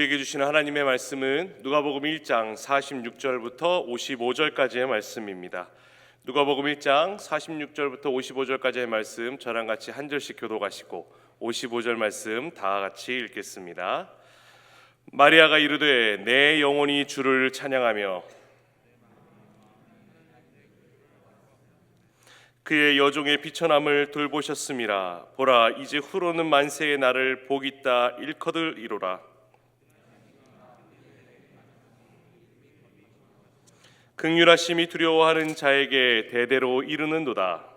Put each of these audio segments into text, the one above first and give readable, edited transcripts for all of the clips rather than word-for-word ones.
우리에게 주시는 하나님의 말씀은 누가복음 1장 46절부터 55절까지의 말씀입니다. 누가복음 1장 46절부터 55절까지의 말씀 저랑 같이 한 절씩 교독하시고 55절 말씀 다 같이 읽겠습니다. 마리아가 이르되 내 영혼이 주를 찬양하며 그의 여종의 비천함을 돌보셨음이라. 보라, 이제 후로는 만세의 날을 복있다 일커들 이로라. 긍휼하심이 두려워하는 자에게 대대로 이르는도다.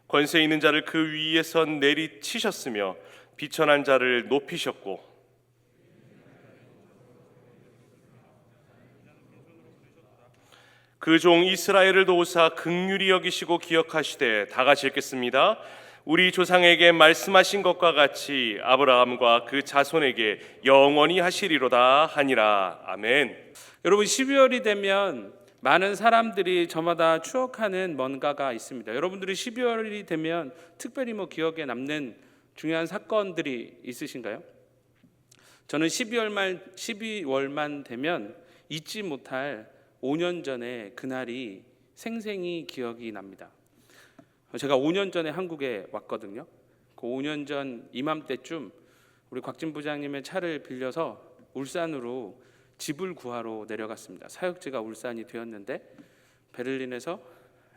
권세 있는 자를 그 위에서 내리치셨으며 비천한 자를 높이셨고 그 종 이스라엘을 도우사 긍휼히 여기시고 기억하시되. 다 같이 읽겠습니다. 우리 조상에게 말씀하신 것과 같이 아브라함과 그 자손에게 영원히 하시리로다 하니라. 아멘. 여러분, 12월이 되면 많은 사람들이 저마다 추억하는 뭔가가 있습니다. 여러분들이 12월이 되면 특별히 기억에 남는 중요한 사건들이 있으신가요? 저는 12월만 되면 잊지 못할 5년 전에 그날이 생생히 기억이 납니다. 제가 5년 전에 한국에 왔거든요. 그 5년 전 이맘때쯤 우리 곽진 부장님의 차를 빌려서 울산으로 집을 구하러 내려갔습니다. 사역지가 울산이 되었는데 베를린에서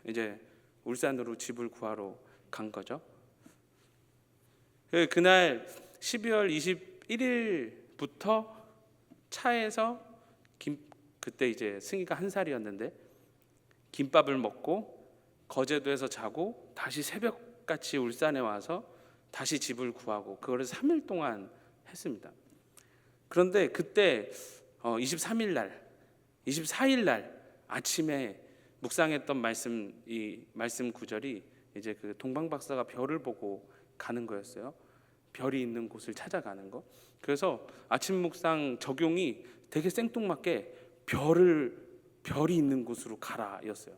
이제 울산으로 집을 구하러 간 거죠. 그날 12월 21일부터 차에서 그때 이제 승희가 1살이었는데 김밥을 먹고 거제도에서 자고 다시 새벽같이 울산에 와서 다시 집을 구하고 그거를 3일 동안 했습니다. 그런데 그때 23일 날, 24일 날 아침에 묵상했던 말씀 구절이 이제 그 동방 박사가 별을 보고 가는 거였어요. 별이 있는 곳을 찾아가는 거. 그래서 아침 묵상 적용이 되게 생뚱맞게 별이 있는 곳으로 가라였어요.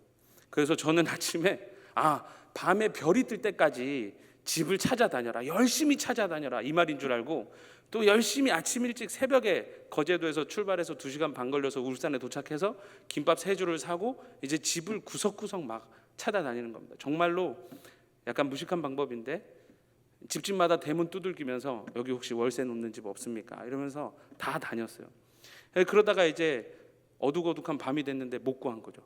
그래서 저는 아침에 밤에 별이 뜰 때까지 집을 찾아다녀라, 열심히 찾아다녀라 이 말인 줄 알고 또 열심히 아침 일찍 새벽에 거제도에서 출발해서 2시간 반 걸려서 울산에 도착해서 김밥 3줄을 사고 이제 집을 구석구석 막 찾아다니는 겁니다. 정말로 약간 무식한 방법인데 집집마다 대문 두들기면서 여기 혹시 월세 놓는 집 없습니까? 이러면서 다 다녔어요. 그러다가 이제 어둑어둑한 밤이 됐는데 못 구한 거죠.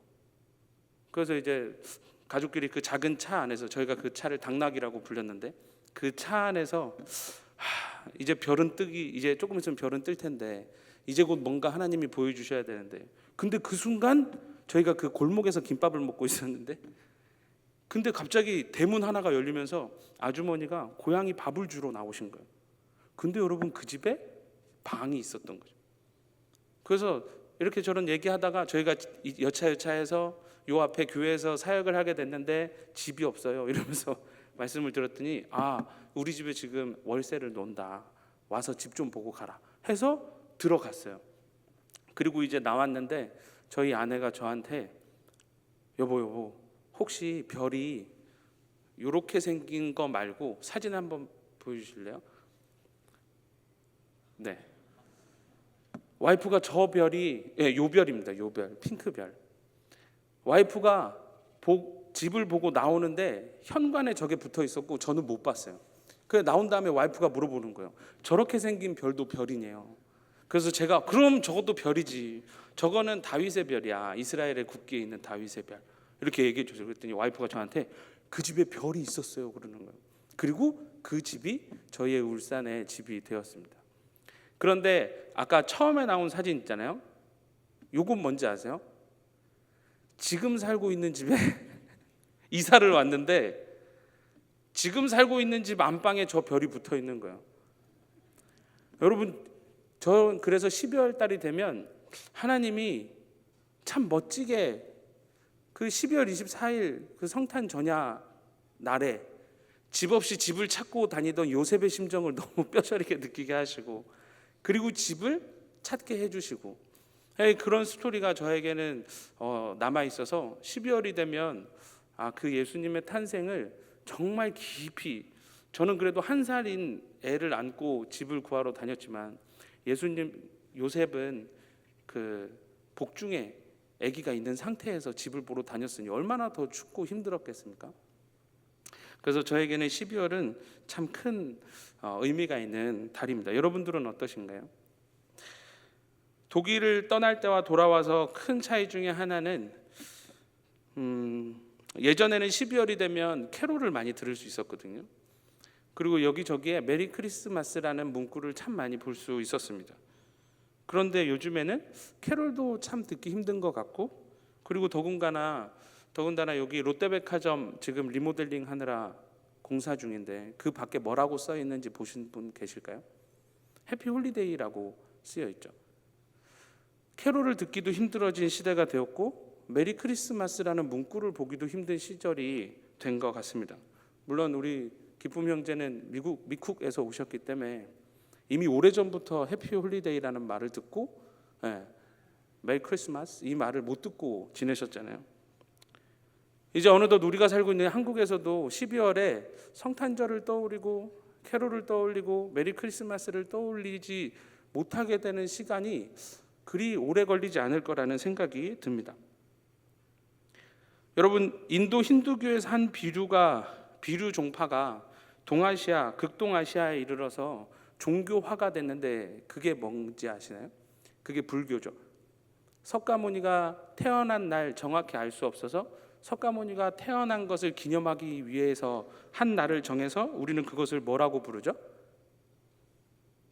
그래서 이제 가족끼리 그 작은 차 안에서, 저희가 그 차를 당나귀라고 불렸는데 그 차 안에서 이제 별은 뜨기, 이제 조금 있으면 별은 뜰 텐데 이제 곧 뭔가 하나님이 보여주셔야 되는데, 근데 그 순간 저희가 그 골목에서 김밥을 먹고 있었는데 근데 갑자기 대문 하나가 열리면서 아주머니가 고양이 밥을 주러 나오신 거예요. 근데 여러분, 그 집에 방이 있었던 거죠. 그래서 이렇게 저런 얘기하다가 저희가 여차여차해서 요 앞에 교회에서 사역을 하게 됐는데 집이 없어요 이러면서 말씀을 드렸더니 우리 집에 지금 월세를 놓는다, 와서 집 좀 보고 가라 해서 들어갔어요. 그리고 이제 나왔는데 저희 아내가 저한테 여보 혹시 별이 이렇게 생긴 거 말고 사진 한번 보여주실래요? 네, 와이프가 저 별이 요 별입니다. 요 별, 핑크별. 와이프가 집을 보고 나오는데 현관에 저게 붙어 있었고 저는 못 봤어요. 그래서 나온 다음에 와이프가 물어보는 거예요. 저렇게 생긴 별도 별이네요. 그래서 제가 그럼 저것도 별이지, 저거는 다윗의 별이야, 이스라엘의 국기에 있는 다윗의 별, 이렇게 얘기해 주세요. 그랬더니 와이프가 저한테 그 집에 별이 있었어요 그러는 거예요. 그리고 그 집이 저희의 울산의 집이 되었습니다. 그런데 아까 처음에 나온 사진 있잖아요. 요건 뭔지 아세요? 지금 살고 있는 집에 이사를 왔는데 지금 살고 있는 집 안방에 저 별이 붙어 있는 거예요. 여러분, 저 그래서 12월 달이 되면 하나님이 참 멋지게 그 12월 24일 그 성탄 전야 날에 집 없이 집을 찾고 다니던 요셉의 심정을 너무 뼈저리게 느끼게 하시고, 그리고 집을 찾게 해주시고, 그런 스토리가 저에게는 남아 있어서 12월이 되면 그 예수님의 탄생을 정말 깊이 저는 그래도 한 살인 애를 안고 집을 구하러 다녔지만 예수님 요셉은 그 복중에 아기가 있는 상태에서 집을 보러 다녔으니 얼마나 더 춥고 힘들었겠습니까? 그래서 저에게는 12월은 참 큰 의미가 있는 달입니다. 여러분들은 어떠신가요? 독일을 떠날 때와 돌아와서 큰 차이 중에 하나는 예전에는 12월이 되면 캐롤을 많이 들을 수 있었거든요. 그리고 여기저기에 메리 크리스마스라는 문구를 참 많이 볼 수 있었습니다. 그런데 요즘에는 캐롤도 참 듣기 힘든 것 같고, 그리고 더군다나 여기 롯데백화점 지금 리모델링 하느라 공사 중인데 그 밖에 뭐라고 써 있는지 보신 분 계실까요? 해피 홀리데이라고 쓰여 있죠. 캐롤을 듣기도 힘들어진 시대가 되었고 메리 크리스마스라는 문구를 보기도 힘든 시절이 된 것 같습니다. 물론 우리 기쁨 형제는 미국에서 오셨기 때문에 이미 오래전부터 해피 홀리데이라는 말을 듣고 메리 크리스마스 이 말을 못 듣고 지내셨잖아요. 이제 어느덧 우리가 살고 있는 한국에서도 12월에 성탄절을 떠올리고 캐롤을 떠올리고 메리 크리스마스를 떠올리지 못하게 되는 시간이 그리 오래 걸리지 않을 거라는 생각이 듭니다. 여러분, 인도 힌두교에서 한 비류 종파가 동아시아, 극동아시아에 이르러서 종교화가 됐는데 그게 뭔지 아시나요? 그게 불교죠. 석가모니가 태어난 날 정확히 알 수 없어서 석가모니가 태어난 것을 기념하기 위해서 한 날을 정해서 우리는 그것을 뭐라고 부르죠?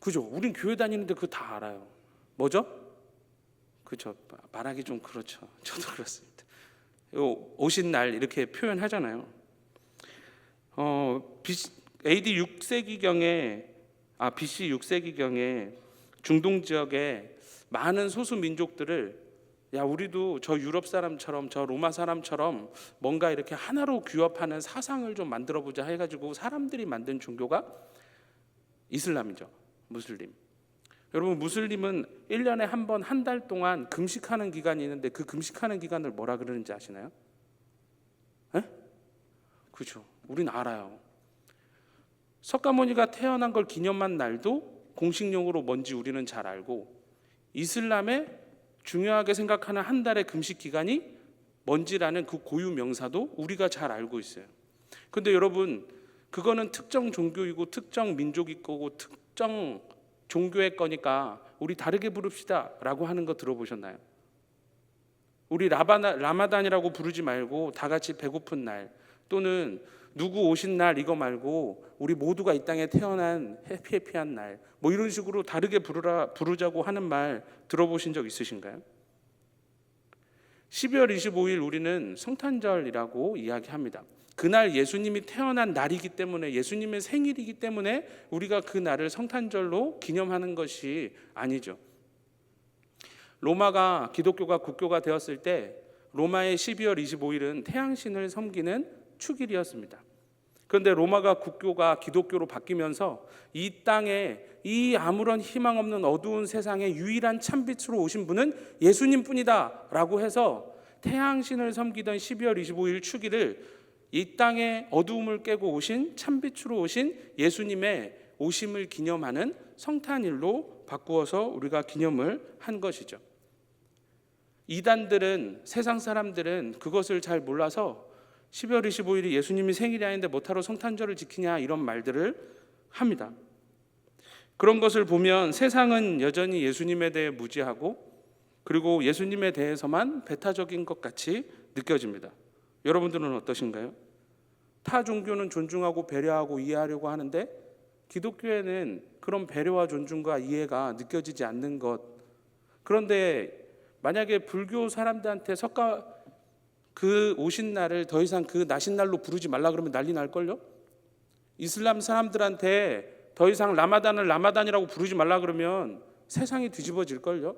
그죠? 우린 교회 다니는데 그거 다 알아요. 뭐죠? 그렇죠. 말하기 좀 그렇죠. 저도 그렇습니다. 오신 날 이렇게 표현하잖아요. AD 6세기경에 BC 6세기경에 중동 지역에 많은 소수 민족들을 우리도 저 유럽 사람처럼 저 로마 사람처럼 뭔가 이렇게 하나로 규합하는 사상을 좀 만들어 보자 해가지고 사람들이 만든 종교가 이슬람이죠. 무슬림. 여러분, 무슬림은 1년에 한 번 한 달 동안 금식하는 기간이 있는데 그 금식하는 기간을 뭐라 그러는지 아시나요? 그렇죠. 우린 알아요. 석가모니가 태어난 걸 기념한 날도 공식용어로 뭔지 우리는 잘 알고, 이슬람의 중요하게 생각하는 한 달의 금식 기간이 뭔지라는 그 고유 명사도 우리가 잘 알고 있어요. 근데 여러분, 그거는 특정 종교이고 특정 민족이 거고 특정 종교의 거니까 우리 다르게 부릅시다 라고 하는 거 들어보셨나요? 우리 라마단이라고 부르지 말고 다 같이 배고픈 날, 또는 누구 오신 날 이거 말고 우리 모두가 이 땅에 태어난 해피한 날, 뭐 이런 식으로 다르게 부르자고 하는 말 들어보신 적 있으신가요? 12월 25일 우리는 성탄절이라고 이야기합니다. 그날 예수님이 태어난 날이기 때문에, 예수님의 생일이기 때문에 우리가 그 날을 성탄절로 기념하는 것이 아니죠. 로마가 기독교가 국교가 되었을 때 로마의 12월 25일은 태양신을 섬기는 축일이었습니다. 그런데 로마가 국교가 기독교로 바뀌면서 이 땅에 이 아무런 희망 없는 어두운 세상에 유일한 참빛으로 오신 분은 예수님뿐이다 라고 해서 태양신을 섬기던 12월 25일 축일을 이 땅에 어두움을 깨고 오신 참빛으로 오신 예수님의 오심을 기념하는 성탄일로 바꾸어서 우리가 기념을 한 것이죠. 이단들은, 세상 사람들은 그것을 잘 몰라서 12월 25일이 예수님이 생일이 아닌데 뭐하러 성탄절을 지키냐 이런 말들을 합니다. 그런 것을 보면 세상은 여전히 예수님에 대해 무지하고 그리고 예수님에 대해서만 배타적인 것 같이 느껴집니다. 여러분들은 어떠신가요? 타 종교는 존중하고 배려하고 이해하려고 하는데 기독교에는 그런 배려와 존중과 이해가 느껴지지 않는 것. 그런데 만약에 불교 사람들한테 그 오신 날을 더 이상 그 나신 날로 부르지 말라 그러면 난리 날걸요? 이슬람 사람들한테 더 이상 라마단을 라마단이라고 부르지 말라 그러면 세상이 뒤집어질걸요?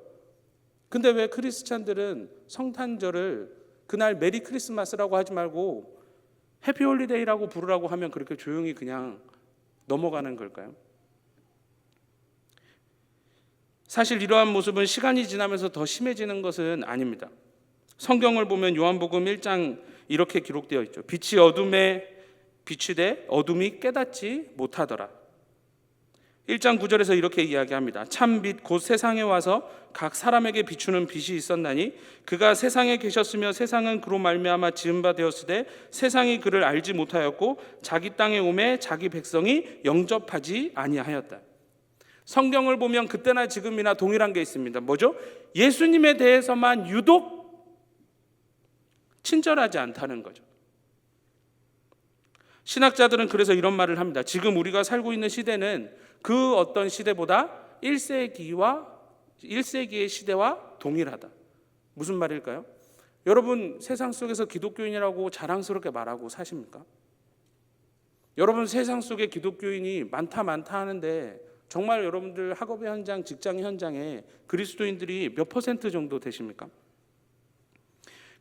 근데 왜 크리스찬들은 성탄절을 그날 메리 크리스마스라고 하지 말고 해피 홀리데이라고 부르라고 하면 그렇게 조용히 그냥 넘어가는 걸까요? 사실 이러한 모습은 시간이 지나면서 더 심해지는 것은 아닙니다. 성경을 보면 요한복음 1장 이렇게 기록되어 있죠. 빛이 어둠에 빛이 돼 어둠이 깨닫지 못하더라. 1장 9절에서 이렇게 이야기합니다. 참 빛 곧 세상에 와서 각 사람에게 비추는 빛이 있었나니 그가 세상에 계셨으며 세상은 그로 말미암아 지은 바 되었으되 세상이 그를 알지 못하였고 자기 땅에 오매 자기 백성이 영접하지 아니하였다. 성경을 보면 그때나 지금이나 동일한 게 있습니다. 뭐죠? 예수님에 대해서만 유독 친절하지 않다는 거죠. 신학자들은 그래서 이런 말을 합니다. 지금 우리가 살고 있는 시대는 그 어떤 시대보다 1세기의 시대와 동일하다. 무슨 말일까요? 여러분 세상 속에서 기독교인이라고 자랑스럽게 말하고 사십니까? 여러분 세상 속에 기독교인이 많다 하는데 정말 여러분들 학업의 현장, 직장의 현장에 그리스도인들이 몇 % 정도 되십니까?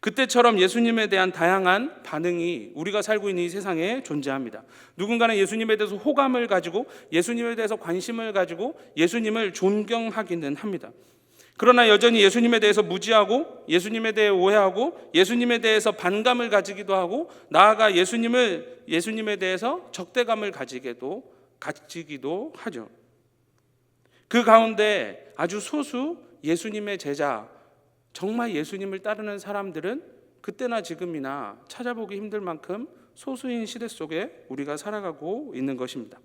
그때처럼 예수님에 대한 다양한 반응이 우리가 살고 있는 이 세상에 존재합니다. 누군가는 예수님에 대해서 호감을 가지고 예수님에 대해서 관심을 가지고 예수님을 존경하기는 합니다. 그러나 여전히 예수님에 대해서 무지하고 예수님에 대해 오해하고 예수님에 대해서 반감을 가지기도 하고 나아가 예수님에 대해서 적대감을 가지기도 하죠. 그 가운데 아주 소수 예수님의 제자, 정말 예수님을 따르는 사람들은 그때나 지금이나 찾아보기 힘들 만큼 소수인 시대 속에 우리가 살아가고 있는 것입니다.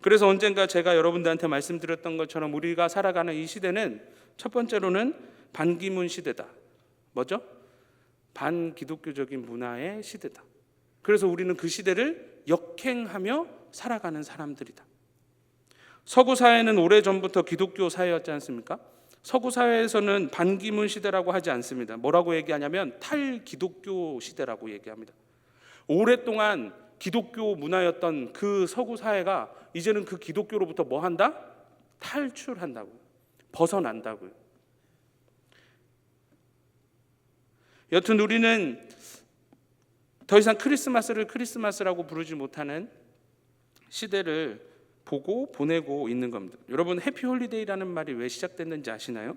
그래서 언젠가 제가 여러분들한테 말씀드렸던 것처럼 우리가 살아가는 이 시대는 첫 번째로는 반기문 시대다. 뭐죠? 반기독교적인 문화의 시대다. 그래서 우리는 그 시대를 역행하며 살아가는 사람들이다. 서구 사회는 오래전부터 기독교 사회였지 않습니까? 서구 사회에서는 반기문 시대라고 하지 않습니다. 뭐라고 얘기하냐면 탈기독교 시대라고 얘기합니다. 오랫동안 기독교 문화였던 그 서구 사회가 이제는 그 기독교로부터 뭐 한다? 탈출한다고, 벗어난다고요. 여튼 우리는 더 이상 크리스마스를 크리스마스라고 부르지 못하는 시대를 보고 보내고 있는 겁니다. 여러분 해피 홀리데이라는 말이 왜 시작됐는지 아시나요?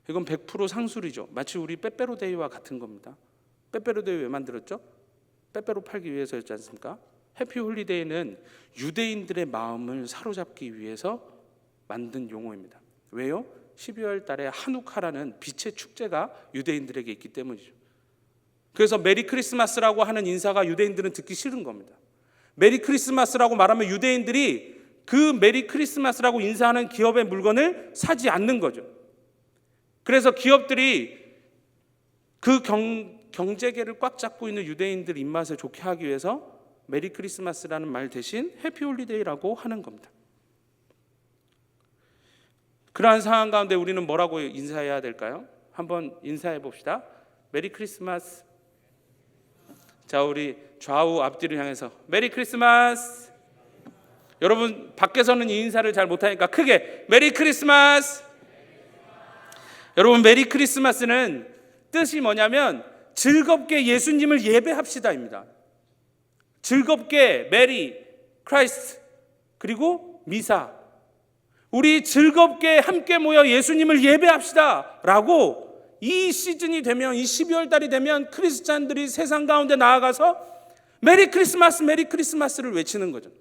이건 100% 상술이죠. 마치 우리 빼빼로데이와 같은 겁니다. 빼빼로데이 왜 만들었죠? 빼빼로 팔기 위해서였지 않습니까? 해피 홀리데이는 유대인들의 마음을 사로잡기 위해서 만든 용어입니다. 왜요? 12월 달에 하누카라는 빛의 축제가 유대인들에게 있기 때문이죠. 그래서 메리 크리스마스라고 하는 인사가 유대인들은 듣기 싫은 겁니다. 메리 크리스마스라고 말하면 유대인들이 그 메리 크리스마스라고 인사하는 기업의 물건을 사지 않는 거죠. 그래서 기업들이 그 경제계를 꽉 잡고 있는 유대인들 입맛에 좋게 하기 위해서 메리 크리스마스라는 말 대신 해피 홀리데이라고 하는 겁니다. 그러한 상황 가운데 우리는 뭐라고 인사해야 될까요? 한번 인사해 봅시다. 메리 크리스마스. 자, 우리 좌우 앞뒤를 향해서 메리 크리스마스. 여러분 밖에서는 이 인사를 잘 못하니까 크게 메리 크리스마스. 여러분 메리 크리스마스는 뜻이 뭐냐면 즐겁게 예수님을 예배합시다입니다. 즐겁게 메리 크라이스트 그리고 미사, 우리 즐겁게 함께 모여 예수님을 예배합시다 라고 이 시즌이 되면, 이 12월 달이 되면 크리스찬들이 세상 가운데 나아가서 메리 크리스마스 메리 크리스마스를 외치는 거죠.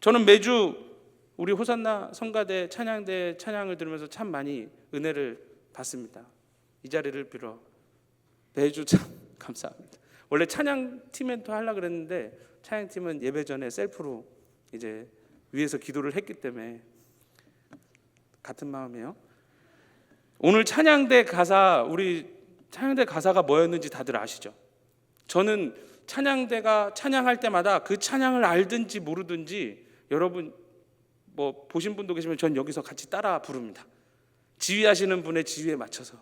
저는 매주 우리 호산나 성가대 찬양대 찬양을 들으면서 참 많이 은혜를 받습니다. 이 자리를 빌어 매주 참 감사합니다. 원래 찬양팀에 또 하려고 그랬는데 찬양팀은 예배 전에 셀프로 이제 위에서 기도를 했기 때문에 같은 마음이에요. 오늘 찬양대 가사, 우리 찬양대 가사가 뭐였는지 다들 아시죠? 저는 찬양대가 찬양할 때마다 그 찬양을 알든지 모르든지 여러분 뭐 보신 분도 계시면 전 여기서 같이 따라 부릅니다. 지휘하시는 분의 지휘에 맞춰서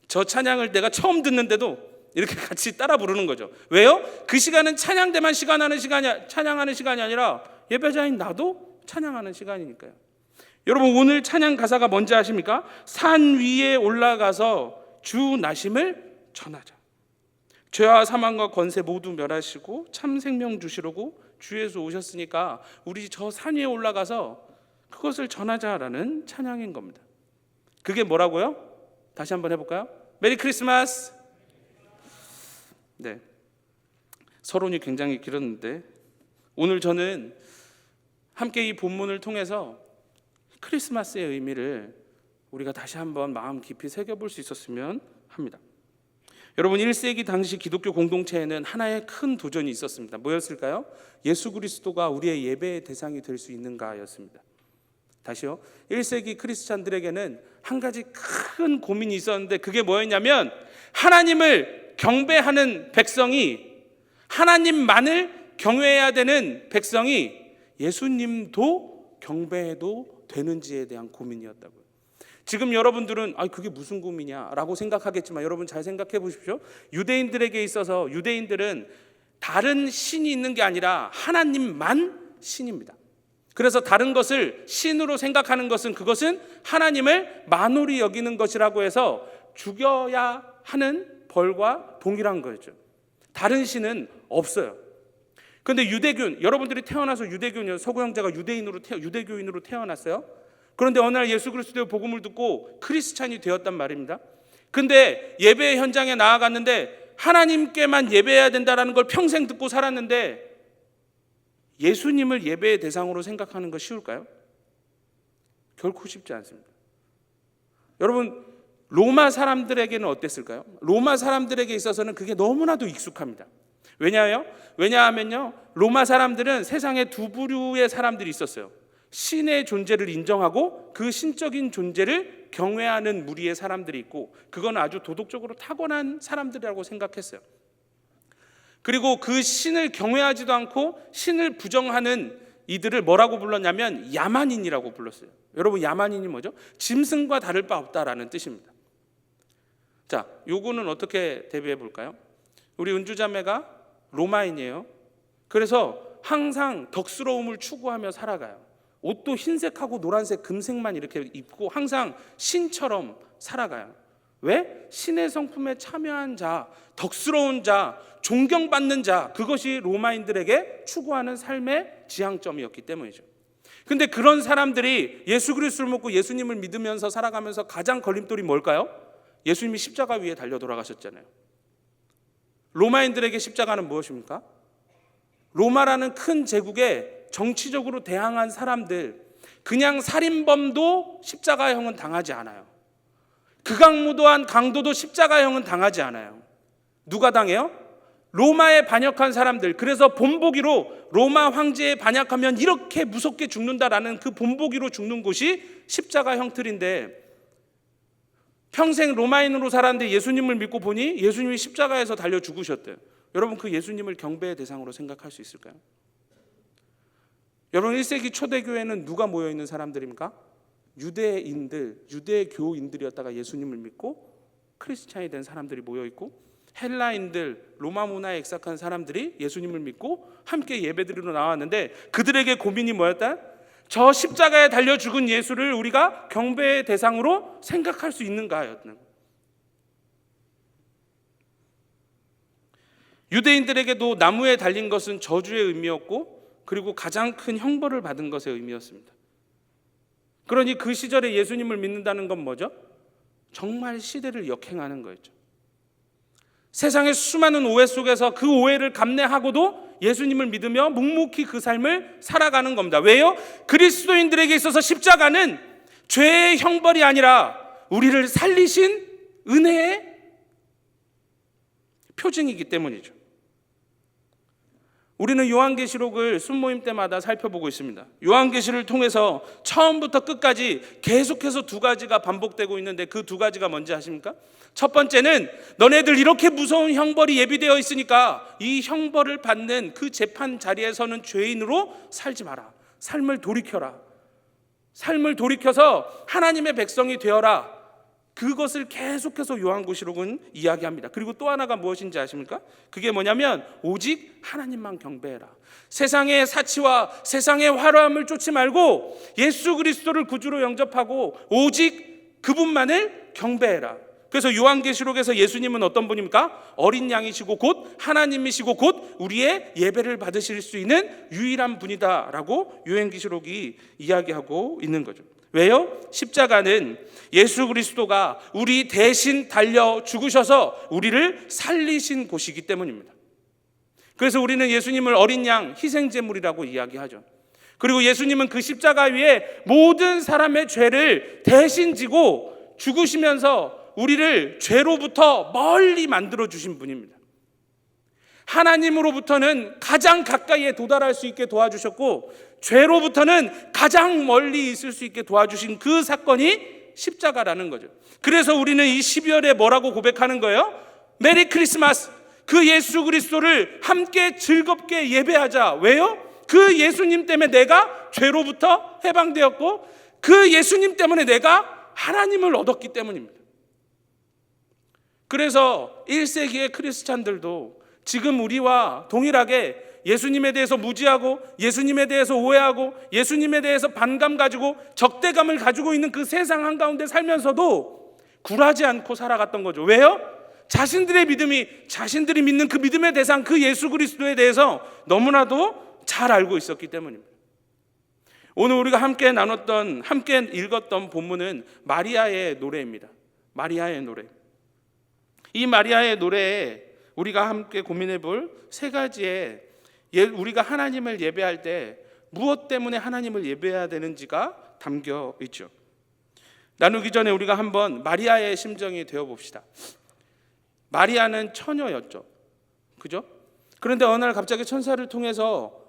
저 찬양을 내가 처음 듣는데도 이렇게 같이 따라 부르는 거죠. 왜요? 그 시간은 찬양대만 찬양하는 시간이 아니라 예배자인 나도 찬양하는 시간이니까요. 여러분 오늘 찬양 가사가 뭔지 아십니까? 산 위에 올라가서 주 나심을 전하자. 죄와 사망과 권세 모두 멸하시고 참 생명 주시려고 주에서 오셨으니까 우리 저 산 위에 올라가서 그것을 전하자라는 찬양인 겁니다. 그게 뭐라고요? 다시 한번 해볼까요? 메리 크리스마스. 네. 서론이 굉장히 길었는데 오늘 저는 함께 이 본문을 통해서 크리스마스의 의미를 우리가 다시 한번 마음 깊이 새겨볼 수 있었으면 합니다. 여러분, 1세기 당시 기독교 공동체에는 하나의 큰 도전이 있었습니다. 뭐였을까요? 예수 그리스도가 우리의 예배의 대상이 될 수 있는가였습니다. 다시요. 1세기 크리스찬들에게는 한 가지 큰 고민이 있었는데 그게 뭐였냐면 하나님을 경배하는 백성이, 하나님만을 경외해야 되는 백성이 예수님도 경배해도 되는지에 대한 고민이었다고요. 지금 여러분들은 그게 무슨 고민이야 라고 생각하겠지만 여러분 잘 생각해 보십시오. 유대인들에게 있어서 유대인들은 다른 신이 있는 게 아니라 하나님만 신입니다. 그래서 다른 것을 신으로 생각하는 것은 그것은 하나님을 만홀히 여기는 것이라고 해서 죽여야 하는 벌과 동일한 거죠. 다른 신은 없어요. 그런데 유대교인, 여러분들이 태어나서 유대교인, 서구 형제가 유대교인으로 태어났어요. 그런데 어느 날 예수 그리스도의 복음을 듣고 크리스찬이 되었단 말입니다. 근데 예배 현장에 나아갔는데 하나님께만 예배해야 된다는 걸 평생 듣고 살았는데 예수님을 예배의 대상으로 생각하는 거 쉬울까요? 결코 쉽지 않습니다. 여러분, 로마 사람들에게는 어땠을까요? 로마 사람들에게 있어서는 그게 너무나도 익숙합니다. 왜냐하면요, 로마 사람들은 세상에 두 부류의 사람들이 있었어요. 신의 존재를 인정하고 그 신적인 존재를 경외하는 무리의 사람들이 있고, 그건 아주 도덕적으로 타고난 사람들이라고 생각했어요. 그리고 그 신을 경외하지도 않고 신을 부정하는 이들을 뭐라고 불렀냐면 야만인이라고 불렀어요. 여러분, 야만인이 뭐죠? 짐승과 다를 바 없다라는 뜻입니다. 자, 요거는 어떻게 대비해 볼까요? 우리 은주자매가 로마인이에요. 그래서 항상 덕스러움을 추구하며 살아가요. 옷도 흰색하고 노란색, 금색만 이렇게 입고 항상 신처럼 살아가요. 왜? 신의 성품에 참여한 자, 덕스러운 자, 존경받는 자, 그것이 로마인들에게 추구하는 삶의 지향점이었기 때문이죠. 근데 그런 사람들이 예수 그리스도를 믿고 예수님을 믿으면서 살아가면서 가장 걸림돌이 뭘까요? 예수님이 십자가 위에 달려 돌아가셨잖아요. 로마인들에게 십자가는 무엇입니까? 로마라는 큰 제국에 정치적으로 대항한 사람들, 그냥 살인범도 십자가형은 당하지 않아요. 극악무도한 강도도 십자가형은 당하지 않아요. 누가 당해요? 로마에 반역한 사람들. 그래서 본보기로 로마 황제에 반역하면 이렇게 무섭게 죽는다라는 그 본보기로 죽는 곳이 십자가형 틀인데, 평생 로마인으로 살았는데 예수님을 믿고 보니 예수님이 십자가에서 달려 죽으셨대요. 여러분, 그 예수님을 경배의 대상으로 생각할 수 있을까요? 여러분, 1세기 초대교회는 누가 모여있는 사람들입니까? 유대인들, 유대교인들이었다가 예수님을 믿고 크리스찬이 된 사람들이 모여있고, 헬라인들, 로마 문화에 익숙한 사람들이 예수님을 믿고 함께 예배드리러 나왔는데 그들에게 고민이 뭐였다? 저 십자가에 달려 죽은 예수를 우리가 경배의 대상으로 생각할 수 있는가였는. 유대인들에게도 나무에 달린 것은 저주의 의미였고, 그리고 가장 큰 형벌을 받은 것의 의미였습니다. 그러니 그 시절에 예수님을 믿는다는 건 뭐죠? 정말 시대를 역행하는 거였죠. 세상의 수많은 오해 속에서 그 오해를 감내하고도 예수님을 믿으며 묵묵히 그 삶을 살아가는 겁니다. 왜요? 그리스도인들에게 있어서 십자가는 죄의 형벌이 아니라 우리를 살리신 은혜의 표징이기 때문이죠. 우리는 요한계시록을 순모임 때마다 살펴보고 있습니다. 요한계시를 통해서 처음부터 끝까지 계속해서 두 가지가 반복되고 있는데 그 두 가지가 뭔지 아십니까? 첫 번째는 너네들 이렇게 무서운 형벌이 예비되어 있으니까 이 형벌을 받는 그 재판 자리에서는 죄인으로 살지 마라. 삶을 돌이켜라. 삶을 돌이켜서 하나님의 백성이 되어라. 그것을 계속해서 요한계시록은 이야기합니다. 그리고 또 하나가 무엇인지 아십니까? 그게 뭐냐면 오직 하나님만 경배해라. 세상의 사치와 세상의 화려함을 쫓지 말고 예수 그리스도를 구주로 영접하고 오직 그분만을 경배해라. 그래서 요한계시록에서 예수님은 어떤 분입니까? 어린 양이시고 곧 하나님이시고 곧 우리의 예배를 받으실 수 있는 유일한 분이다라고 요한계시록이 이야기하고 있는 거죠. 왜요? 십자가는 예수 그리스도가 우리 대신 달려 죽으셔서 우리를 살리신 곳이기 때문입니다. 그래서 우리는 예수님을 어린 양 희생제물이라고 이야기하죠. 그리고 예수님은 그 십자가 위에 모든 사람의 죄를 대신 지고 죽으시면서 우리를 죄로부터 멀리 만들어 주신 분입니다. 하나님으로부터는 가장 가까이에 도달할 수 있게 도와주셨고, 죄로부터는 가장 멀리 있을 수 있게 도와주신 그 사건이 십자가라는 거죠. 그래서 우리는 이 12월에 뭐라고 고백하는 거예요? 메리 크리스마스. 그 예수 그리스도를 함께 즐겁게 예배하자. 왜요? 그 예수님 때문에 내가 죄로부터 해방되었고, 그 예수님 때문에 내가 하나님을 얻었기 때문입니다. 그래서 1세기의 크리스찬들도 지금 우리와 동일하게 예수님에 대해서 무지하고, 예수님에 대해서 오해하고, 예수님에 대해서 반감 가지고 적대감을 가지고 있는 그 세상 한가운데 살면서도 굴하지 않고 살아갔던 거죠. 왜요? 자신들의 믿음이, 자신들이 믿는 그 믿음의 대상, 그 예수 그리스도에 대해서 너무나도 잘 알고 있었기 때문입니다. 오늘 우리가 함께 나눴던, 함께 읽었던 본문은 마리아의 노래입니다. 마리아의 노래. 이 마리아의 노래에 우리가 함께 고민해 볼 세 가지의, 우리가 하나님을 예배할 때 무엇 때문에 하나님을 예배해야 되는지가 담겨 있죠. 나누기 전에 우리가 한번 마리아의 심정이 되어 봅시다. 마리아는 처녀였죠. 그죠? 그런데 어느 날 갑자기 천사를 통해서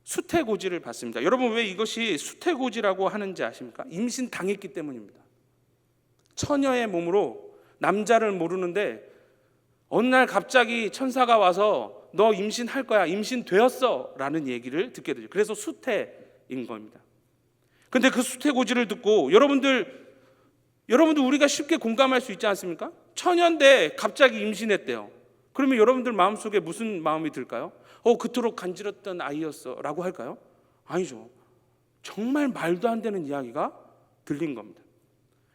수태고지를 받습니다. 여러분, 왜 이것이 수태고지라고 하는지 아십니까? 임신 당했기 때문입니다. 처녀의 몸으로, 남자를 모르는데 어느 날 갑자기 천사가 와서 너 임신할 거야, 임신되었어 라는 얘기를 듣게 되죠. 그래서 수태인 겁니다. 근데 그 수태고지를 듣고, 여러분들 우리가 쉽게 공감할 수 있지 않습니까? 처녀인데 갑자기 임신했대요. 그러면 여러분들 마음속에 무슨 마음이 들까요? 그토록 간지럽던 아이였어 라고 할까요? 아니죠. 정말 말도 안 되는 이야기가 들린 겁니다.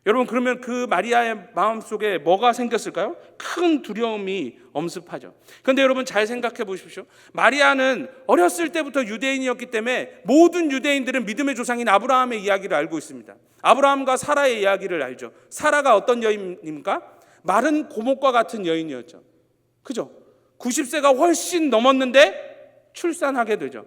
여러분, 그러면 그 마리아의 마음속에 뭐가 생겼을까요? 큰 두려움이 엄습하죠. 그런데 여러분 잘 생각해 보십시오. 마리아는 어렸을 때부터 유대인이었기 때문에 모든 유대인들은 믿음의 조상인 아브라함의 이야기를 알고 있습니다. 아브라함과 사라의 이야기를 알죠. 사라가 어떤 여인입니까? 마른 고목과 같은 여인이었죠. 그죠? 90세가 훨씬 넘었는데 출산하게 되죠.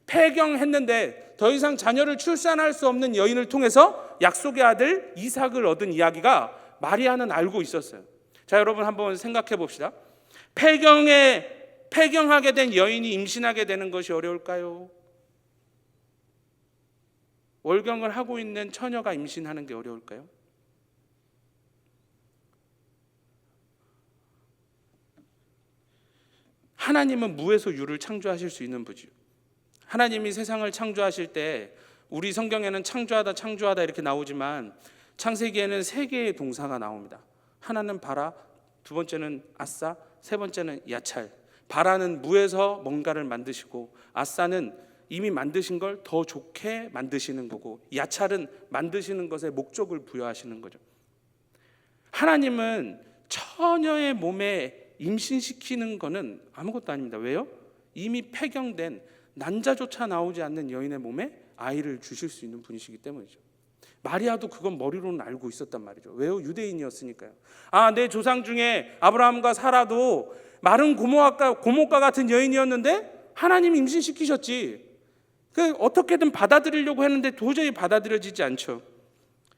폐경했는데 더 이상 자녀를 출산할 수 없는 여인을 통해서 약속의 아들 이삭을 얻은 이야기가 마리아는 알고 있었어요. 자, 여러분 한번 생각해 봅시다. 폐경하게 된 여인이 임신하게 되는 것이 어려울까요? 월경을 하고 있는 처녀가 임신하는 게 어려울까요? 하나님은 무에서 유를 창조하실 수 있는 분이죠. 하나님이 세상을 창조하실 때 우리 성경에는 창조하다 이렇게 나오지만 창세기에는 세 개의 동사가 나옵니다. 하나는 바라, 두 번째는 아싸, 세 번째는 야찰. 바라는 무에서 뭔가를 만드시고, 아싸는 이미 만드신 걸 더 좋게 만드시는 거고, 야찰은 만드시는 것에 목적을 부여하시는 거죠. 하나님은 처녀의 몸에 임신시키는 거는 아무것도 아닙니다. 왜요? 이미 폐경된 난자조차 나오지 않는 여인의 몸에 아이를 주실 수 있는 분이시기 때문이죠. 마리아도 그건 머리로는 알고 있었단 말이죠. 왜요? 유대인이었으니까요. 내 조상 중에 아브라함과 사라도 마른 고목과 같은 여인이었는데 하나님 임신시키셨지. 어떻게든 받아들이려고 했는데 도저히 받아들여지지 않죠.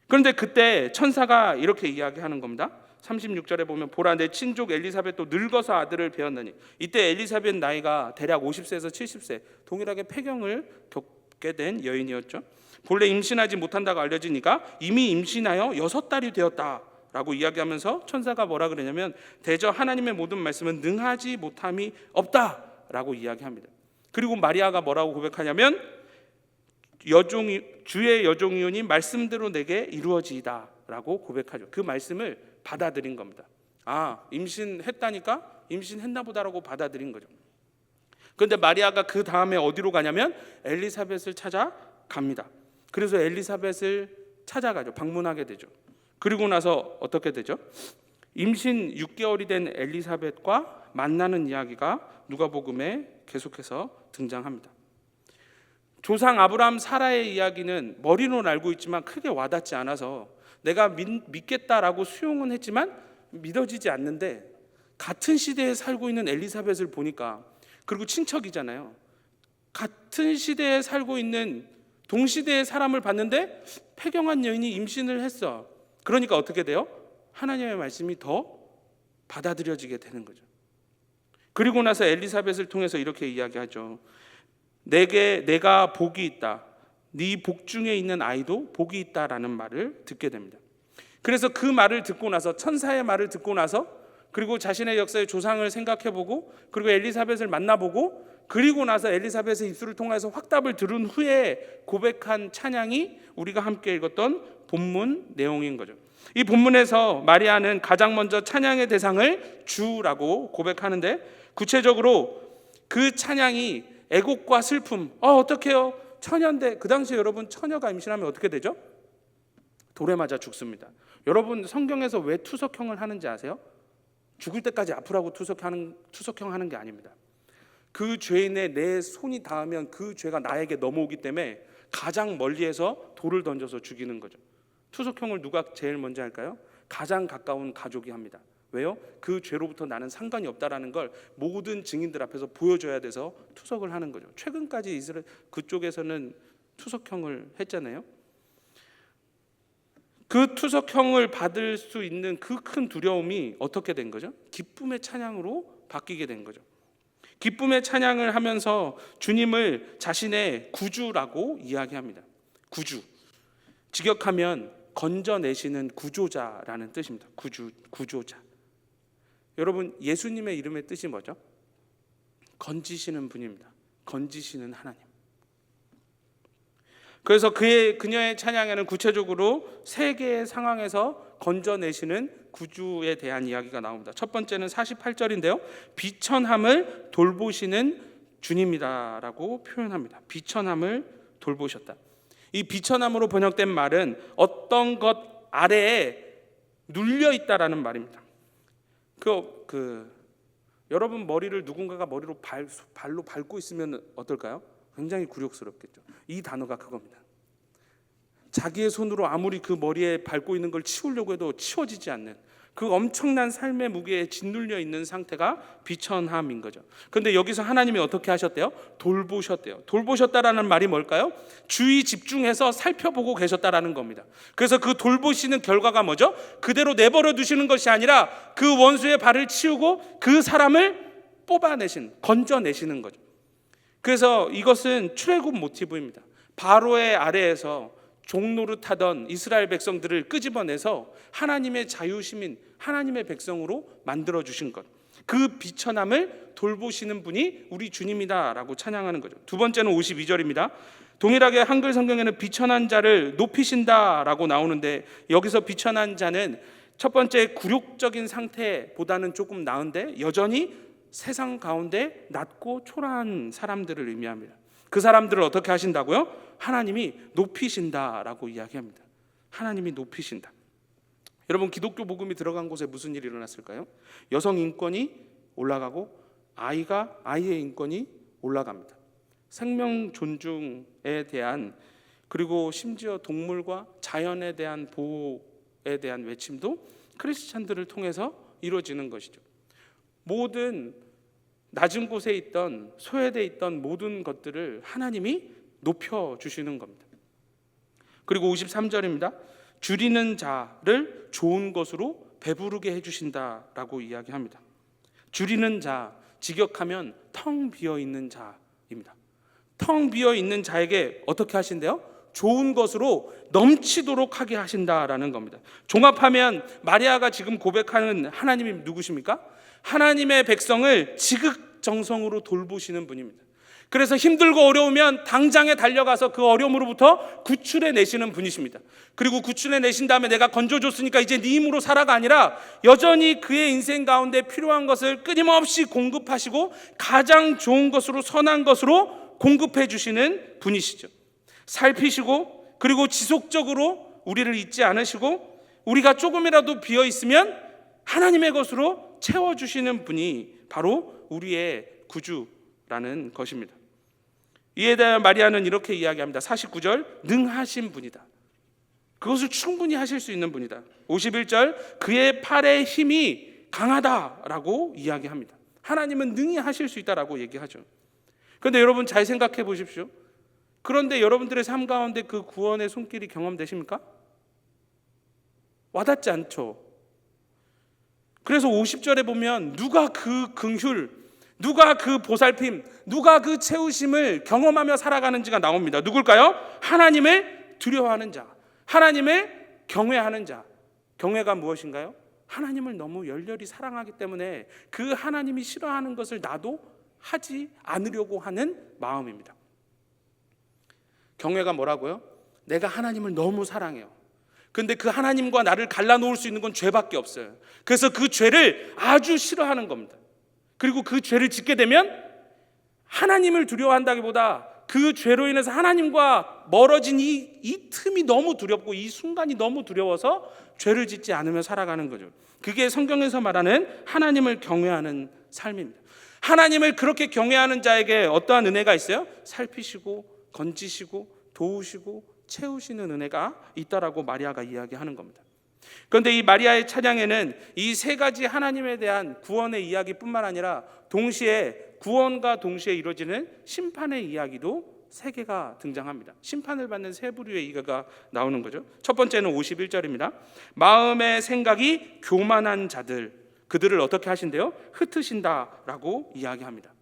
그런데 그때 천사가 이렇게 이야기하는 겁니다. 36절에 보면, 보라, 내 친족 엘리사벳도 늙어서 아들을 배었느니. 이때 엘리사벳 나이가 대략 50세에서 70세, 동일하게 폐경을 겪게 된 여인이었죠. 본래 임신하지 못한다고 알려지니까 이미 임신하여 6달이 되었다라고 이야기하면서 천사가 뭐라 그러냐면, 대저 하나님의 모든 말씀은 능하지 못함이 없다라고 이야기합니다. 그리고 마리아가 뭐라고 고백하냐면, 주의 여종이오니 말씀대로 내게 이루어지이다라고 고백하죠. 그 말씀을 받아들인 겁니다. 임신했다니까 임신했나 보다라고 받아들인 거죠. 그런데 마리아가 그 다음에 어디로 가냐면 엘리사벳을 찾아갑니다. 그래서 엘리사벳을 찾아가죠. 방문하게 되죠. 그리고 나서 어떻게 되죠? 임신 6개월이 된 엘리사벳과 만나는 이야기가 누가복음에 계속해서 등장합니다. 조상 아브라함 사라의 이야기는 머리로는 알고 있지만 크게 와닿지 않아서 내가 믿겠다라고 수용은 했지만 믿어지지 않는데, 같은 시대에 살고 있는 엘리사벳을 보니까 그리고 친척이잖아요. 같은 시대에 살고 있는 동시대의 사람을 봤는데 폐경한 여인이 임신을 했어. 그러니까 어떻게 돼요? 하나님의 말씀이 더 받아들여지게 되는 거죠. 그리고 나서 엘리사벳을 통해서 이렇게 이야기하죠. 내가 복이 있다. 네 복 중에 있는 아이도 복이 있다라는 말을 듣게 됩니다. 그래서 그 말을 듣고 나서, 천사의 말을 듣고 나서, 그리고 자신의 역사의 조상을 생각해보고, 그리고 엘리사벳을 만나보고, 그리고 나서 엘리사벳의 입술을 통해서 확답을 들은 후에 고백한 찬양이 우리가 함께 읽었던 본문 내용인 거죠. 이 본문에서 마리아는 가장 먼저 찬양의 대상을 주라고 고백하는데, 구체적으로 그 찬양이 애곡과 슬픔, 어떡해요? 처녀인데, 그 당시에 여러분 처녀가 임신하면 어떻게 되죠? 돌에 맞아 죽습니다. 여러분 성경에서 왜 투석형을 하는지 아세요? 죽을 때까지 아프라고 투석형 하는 게 아닙니다. 그 죄인에 내 손이 닿으면 그 죄가 나에게 넘어오기 때문에 가장 멀리에서 돌을 던져서 죽이는 거죠. 투석형을 누가 제일 먼저 할까요? 가장 가까운 가족이 합니다. 왜요? 그 죄로부터 나는 상관이 없다라는 걸 모든 증인들 앞에서 보여줘야 돼서 투석을 하는 거죠. 최근까지 이스라엘 그쪽에서는 투석형을 했잖아요. 그 투석형을 받을 수 있는 그 큰 두려움이 어떻게 된 거죠? 기쁨의 찬양으로 바뀌게 된 거죠. 기쁨의 찬양을 하면서 주님을 자신의 구주라고 이야기합니다. 구주, 직역하면 건져내시는 구조자라는 뜻입니다. 구조자. 여러분, 예수님의 이름의 뜻이 뭐죠? 건지시는 분입니다. 건지시는 하나님. 그래서 그녀의 찬양에는 구체적으로 세 개의 상황에서 건져내시는 구주에 대한 이야기가 나옵니다. 첫 번째는 48절인데요. 비천함을 돌보시는 주님이다라고 표현합니다. 비천함을 돌보셨다. 이 비천함으로 번역된 말은 어떤 것 아래에 눌려 있다라는 말입니다. 여러분 머리를 누군가가 머리로 발로 밟고 있으면 어떨까요? 굉장히 굴욕스럽겠죠. 이 단어가 그겁니다. 자기의 손으로 아무리 그 머리에 밟고 있는 걸 치우려고 해도 치워지지 않는 그 엄청난 삶의 무게에 짓눌려 있는 상태가 비천함인 거죠. 그런데 여기서 하나님이 어떻게 하셨대요? 돌보셨대요. 돌보셨다라는 말이 뭘까요? 주의 집중해서 살펴보고 계셨다라는 겁니다. 그래서 그 돌보시는 결과가 뭐죠? 그대로 내버려 두시는 것이 아니라 그 원수의 발을 치우고 그 사람을 건져내시는 거죠. 그래서 이것은 출애굽 모티브입니다. 바로의 아래에서 종노릇하던 이스라엘 백성들을 끄집어내서 하나님의 자유시민, 하나님의 백성으로 만들어주신 것, 그 비천함을 돌보시는 분이 우리 주님이다라고 찬양하는 거죠. 두 번째는 52절입니다. 동일하게 한글 성경에는 비천한 자를 높이신다라고 나오는데, 여기서 비천한 자는 첫 번째 굴욕적인 상태보다는 조금 나은데 여전히 세상 가운데 낮고 초라한 사람들을 의미합니다. 그 사람들을 어떻게 하신다고요? 하나님이 높이신다라고 이야기합니다. 하나님이 높이신다. 여러분, 기독교 복음이 들어간 곳에 무슨 일이 일어났을까요? 여성 인권이 올라가고 아이의 인권이 올라갑니다. 생명 존중에 대한, 그리고 심지어 동물과 자연에 대한 보호에 대한 외침도 크리스찬들을 통해서 이루어지는 것이죠. 모든 낮은 곳에 있던, 소외되어 있던 모든 것들을 하나님이 높여주시는 겁니다. 그리고 53절입니다. 줄이는 자를 좋은 것으로 배부르게 해주신다라고 이야기합니다. 줄이는 자, 직역하면 텅 비어있는 자입니다. 텅 비어있는 자에게 어떻게 하신대요? 좋은 것으로 넘치도록 하게 하신다라는 겁니다. 종합하면 마리아가 지금 고백하는 하나님이 누구십니까? 하나님의 백성을 지극정성으로 돌보시는 분입니다. 그래서 힘들고 어려우면 당장에 달려가서 그 어려움으로부터 구출해 내시는 분이십니다. 그리고 구출해 내신 다음에 내가 건져줬으니까 이제 네 힘으로 살아가 아니라 여전히 그의 인생 가운데 필요한 것을 끊임없이 공급하시고 가장 좋은 것으로, 선한 것으로 공급해 주시는 분이시죠. 살피시고, 그리고 지속적으로 우리를 잊지 않으시고, 우리가 조금이라도 비어 있으면 하나님의 것으로 채워주시는 분이 바로 우리의 구주라는 것입니다. 이에 대한 마리아는 이렇게 이야기합니다. 49절, 능하신 분이다. 그것을 충분히 하실 수 있는 분이다. 51절, 그의 팔의 힘이 강하다라고 이야기합니다. 하나님은 능히 하실 수 있다라고 얘기하죠. 그런데 여러분 잘 생각해 보십시오. 그런데 여러분들의 삶 가운데 그 구원의 손길이 경험되십니까? 와닿지 않죠. 그래서 50절에 보면 누가 그 긍휼, 누가 그 보살핌, 누가 그 채우심을 경험하며 살아가는지가 나옵니다. 누굴까요? 하나님을 두려워하는 자, 하나님을 경외하는 자. 경외가 무엇인가요? 하나님을 너무 열렬히 사랑하기 때문에 그 하나님이 싫어하는 것을 나도 하지 않으려고 하는 마음입니다. 경외가 뭐라고요? 내가 하나님을 너무 사랑해요. 근데 그 하나님과 나를 갈라놓을 수 있는 건 죄밖에 없어요. 그래서 그 죄를 아주 싫어하는 겁니다. 그리고 그 죄를 짓게 되면 하나님을 두려워한다기보다 그 죄로 인해서 하나님과 멀어진 이 틈이 너무 두렵고 이 순간이 너무 두려워서 죄를 짓지 않으며 살아가는 거죠. 그게 성경에서 말하는 하나님을 경외하는 삶입니다. 하나님을 그렇게 경외하는 자에게 어떠한 은혜가 있어요? 살피시고 건지시고 도우시고 채우시는 은혜가 있다라고 마리아가 이야기하는 겁니다. 그런데 이 마리아의 찬양에는 이 세 가지 하나님에 대한 구원의 이야기뿐만 아니라 동시에 구원과 동시에 이루어지는 심판의 이야기도 세 개가 등장합니다. 심판을 받는 세 부류의 이야기가 나오는 거죠. 첫 번째는 51절입니다. 마음의 생각이 교만한 자들, 그들을 어떻게 하신대요? 흩으신다라고 이야기합니다.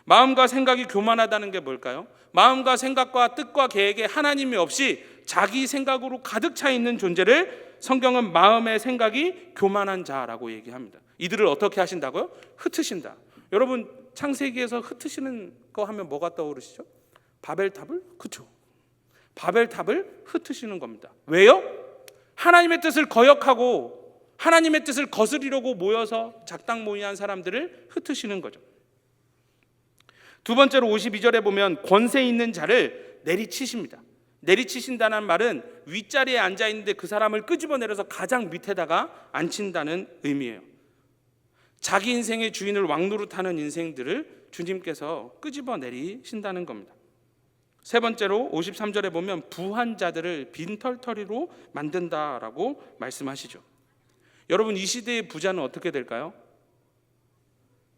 마음과 생각이 교만하다는 게 뭘까요? 마음과 생각과 뜻과 계획에 하나님이 없이 자기 생각으로 가득 차 있는 존재를 성경은 마음의 생각이 교만한 자라고 얘기합니다. 이들을 어떻게 하신다고요? 흩으신다. 여러분 창세기에서 흩으시는 거 하면 뭐가 떠오르시죠? 바벨탑을? 그렇죠. 바벨탑을 흩으시는 겁니다. 왜요? 하나님의 뜻을 거역하고 하나님의 뜻을 거스리려고 모여서 작당모의한 사람들을 흩으시는 거죠. 두 번째로 52절에 보면 권세 있는 자를 내리치십니다. 내리치신다는 말은 윗자리에 앉아 있는데 그 사람을 끄집어내려서 가장 밑에다가 앉힌다는 의미예요. 자기 인생의 주인을 왕노릇하는 인생들을 주님께서 끄집어내리신다는 겁니다. 세 번째로 53절에 보면 부한 자들을 빈털터리로 만든다라고 말씀하시죠. 여러분 이 시대의 부자는 어떻게 될까요?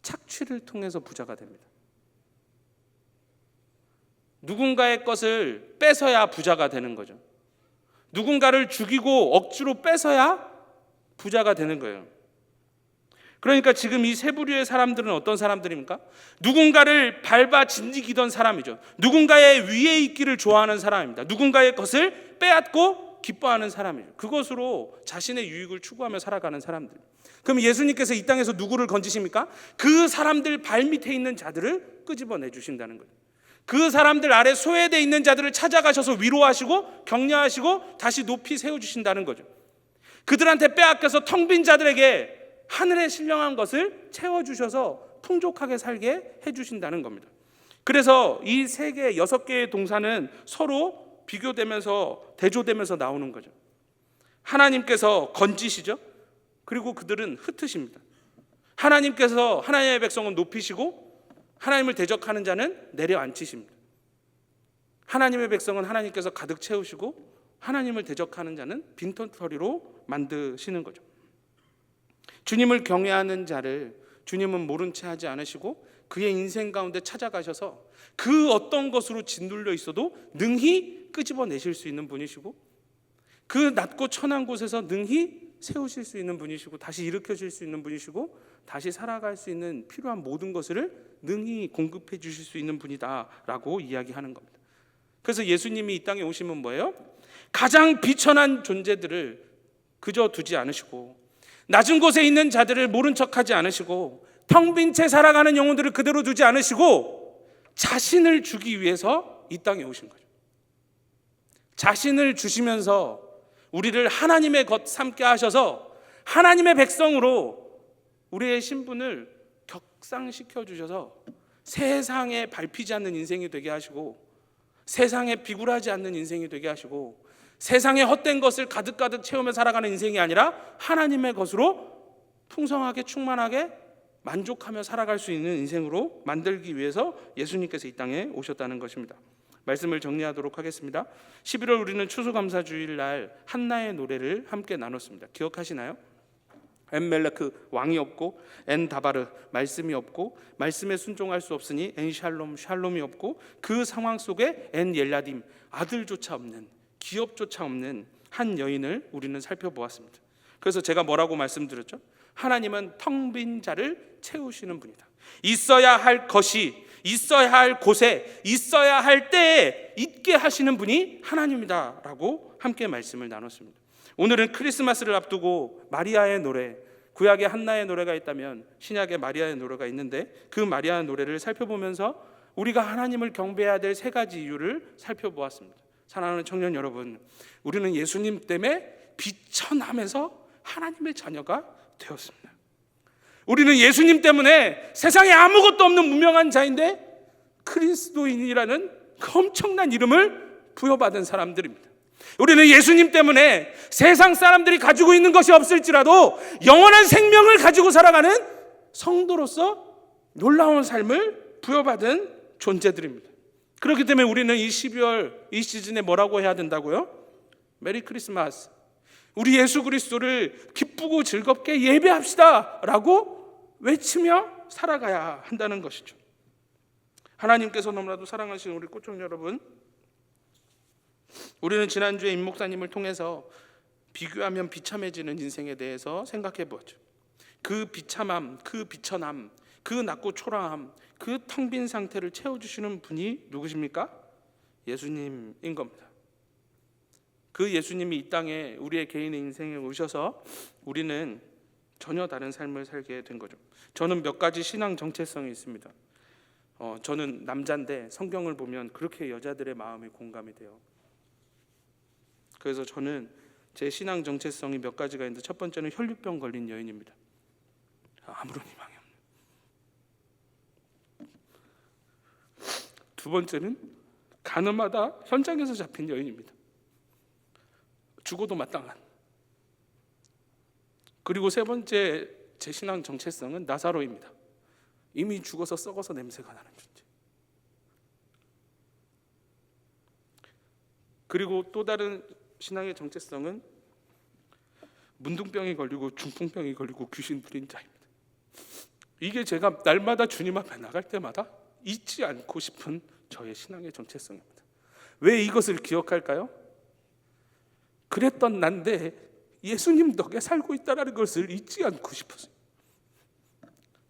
착취를 통해서 부자가 됩니다. 누군가의 것을 뺏어야 부자가 되는 거죠. 누군가를 죽이고 억지로 뺏어야 부자가 되는 거예요. 그러니까 지금 이 세 부류의 사람들은 어떤 사람들입니까? 누군가를 밟아 진지기던 사람이죠. 누군가의 위에 있기를 좋아하는 사람입니다. 누군가의 것을 빼앗고 기뻐하는 사람이죠. 그것으로 자신의 유익을 추구하며 살아가는 사람들. 그럼 예수님께서 이 땅에서 누구를 건지십니까? 그 사람들 발밑에 있는 자들을 끄집어내 주신다는 거예요. 그 사람들 아래 소외되어 있는 자들을 찾아가셔서 위로하시고 격려하시고 다시 높이 세워주신다는 거죠. 그들한테 빼앗겨서 텅 빈 자들에게 하늘의 신령한 것을 채워주셔서 풍족하게 살게 해주신다는 겁니다. 그래서 이 세 개, 6개의 동사는 서로 비교되면서 대조되면서 나오는 거죠. 하나님께서 건지시죠. 그리고 그들은 흩으십니다. 하나님께서 하나님의 백성은 높이시고 하나님을 대적하는 자는 내려앉히십니다. 하나님의 백성은 하나님께서 가득 채우시고 하나님을 대적하는 자는 빈털터리로 만드시는 거죠. 주님을 경외하는 자를 주님은 모른 채 하지 않으시고 그의 인생 가운데 찾아가셔서 그 어떤 것으로 짓눌려 있어도 능히 끄집어내실 수 있는 분이시고 그 낮고 천한 곳에서 능히 세우실 수 있는 분이시고 다시 일으켜줄 수 있는 분이시고 다시 살아갈 수 있는 필요한 모든 것을 능히 공급해 주실 수 있는 분이다라고 이야기하는 겁니다. 그래서 예수님이 이 땅에 오시면 뭐예요? 가장 비천한 존재들을 그저 두지 않으시고 낮은 곳에 있는 자들을 모른 척하지 않으시고 텅 빈 채 살아가는 영혼들을 그대로 두지 않으시고 자신을 주기 위해서 이 땅에 오신 거죠. 자신을 주시면서 우리를 하나님의 것 삼게 하셔서 하나님의 백성으로 우리의 신분을 격상시켜 주셔서 세상에 밟히지 않는 인생이 되게 하시고 세상에 비굴하지 않는 인생이 되게 하시고 세상에 헛된 것을 가득가득 채우며 살아가는 인생이 아니라 하나님의 것으로 풍성하게 충만하게 만족하며 살아갈 수 있는 인생으로 만들기 위해서 예수님께서 이 땅에 오셨다는 것입니다. 말씀을 정리하도록 하겠습니다. 11월 우리는 추수감사주일 날 한나의 노래를 함께 나눴습니다. 기억하시나요? 엔멜레크 왕이 없고, 엔다바르 말씀이 없고, 말씀에 순종할 수 없으니 엔샬롬 샬롬이 없고, 그 상황 속에 엔옐라딤 아들조차 없는, 기업조차 없는 한 여인을 우리는 살펴보았습니다. 그래서 제가 뭐라고 말씀드렸죠? 하나님은 텅 빈 자를 채우시는 분이다. 있어야 할 것이 있어야 할 곳에 있어야 할 때에 있게 하시는 분이 하나님이다라고 함께 말씀을 나눴습니다. 오늘은 크리스마스를 앞두고 마리아의 노래, 구약에 한나의 노래가 있다면 신약에 마리아의 노래가 있는데, 그 마리아의 노래를 살펴보면서 우리가 하나님을 경배해야 될 세 가지 이유를 살펴보았습니다. 사랑하는 청년 여러분, 우리는 예수님 때문에 비천함에서 하나님의 자녀가 되었습니다. 우리는 예수님 때문에 세상에 아무것도 없는 무명한 자인데 그리스도인이라는 그 엄청난 이름을 부여받은 사람들입니다. 우리는 예수님 때문에 세상 사람들이 가지고 있는 것이 없을지라도 영원한 생명을 가지고 살아가는 성도로서 놀라운 삶을 부여받은 존재들입니다. 그렇기 때문에 우리는 이 12월 이 시즌에 뭐라고 해야 된다고요? 메리 크리스마스, 우리 예수 그리스도를 기쁘고 즐겁게 예배합시다 라고 외치며 살아가야 한다는 것이죠. 하나님께서 너무나도 사랑하시는 우리 꽃종 여러분, 우리는 지난주에 임 목사님을 통해서 비교하면 비참해지는 인생에 대해서 생각해 보았죠. 그 비참함, 그 비천함, 그 낮고 초라함, 그 텅 빈 상태를 채워주시는 분이 누구십니까? 예수님인 겁니다. 그 예수님이 이 땅에 우리의 개인의 인생에 오셔서 우리는 전혀 다른 삶을 살게 된 거죠. 저는 몇 가지 신앙 정체성이 있습니다. 저는 남자인데 성경을 보면 그렇게 여자들의 마음이 공감이 돼요. 그래서 저는 제 신앙 정체성이 몇 가지가 있는데, 첫 번째는 혈류병 걸린 여인입니다. 아무런 희망이 없는. 두 번째는 가늠하다 현장에서 잡힌 여인입니다. 죽어도 마땅한. 그리고 세 번째 제 신앙 정체성은 나사로입니다. 이미 죽어서 썩어서 냄새가 나는 존재. 그리고 또 다른 신앙의 정체성은 문둥병이 걸리고 중풍병이 걸리고 귀신 들린 자입니다. 이게 제가 날마다 주님 앞에 나갈 때마다 잊지 않고 싶은 저의 신앙의 정체성입니다. 왜 이것을 기억할까요? 그랬던 난데 예수님 덕에 살고 있다는 것을 잊지 않고 싶었어요.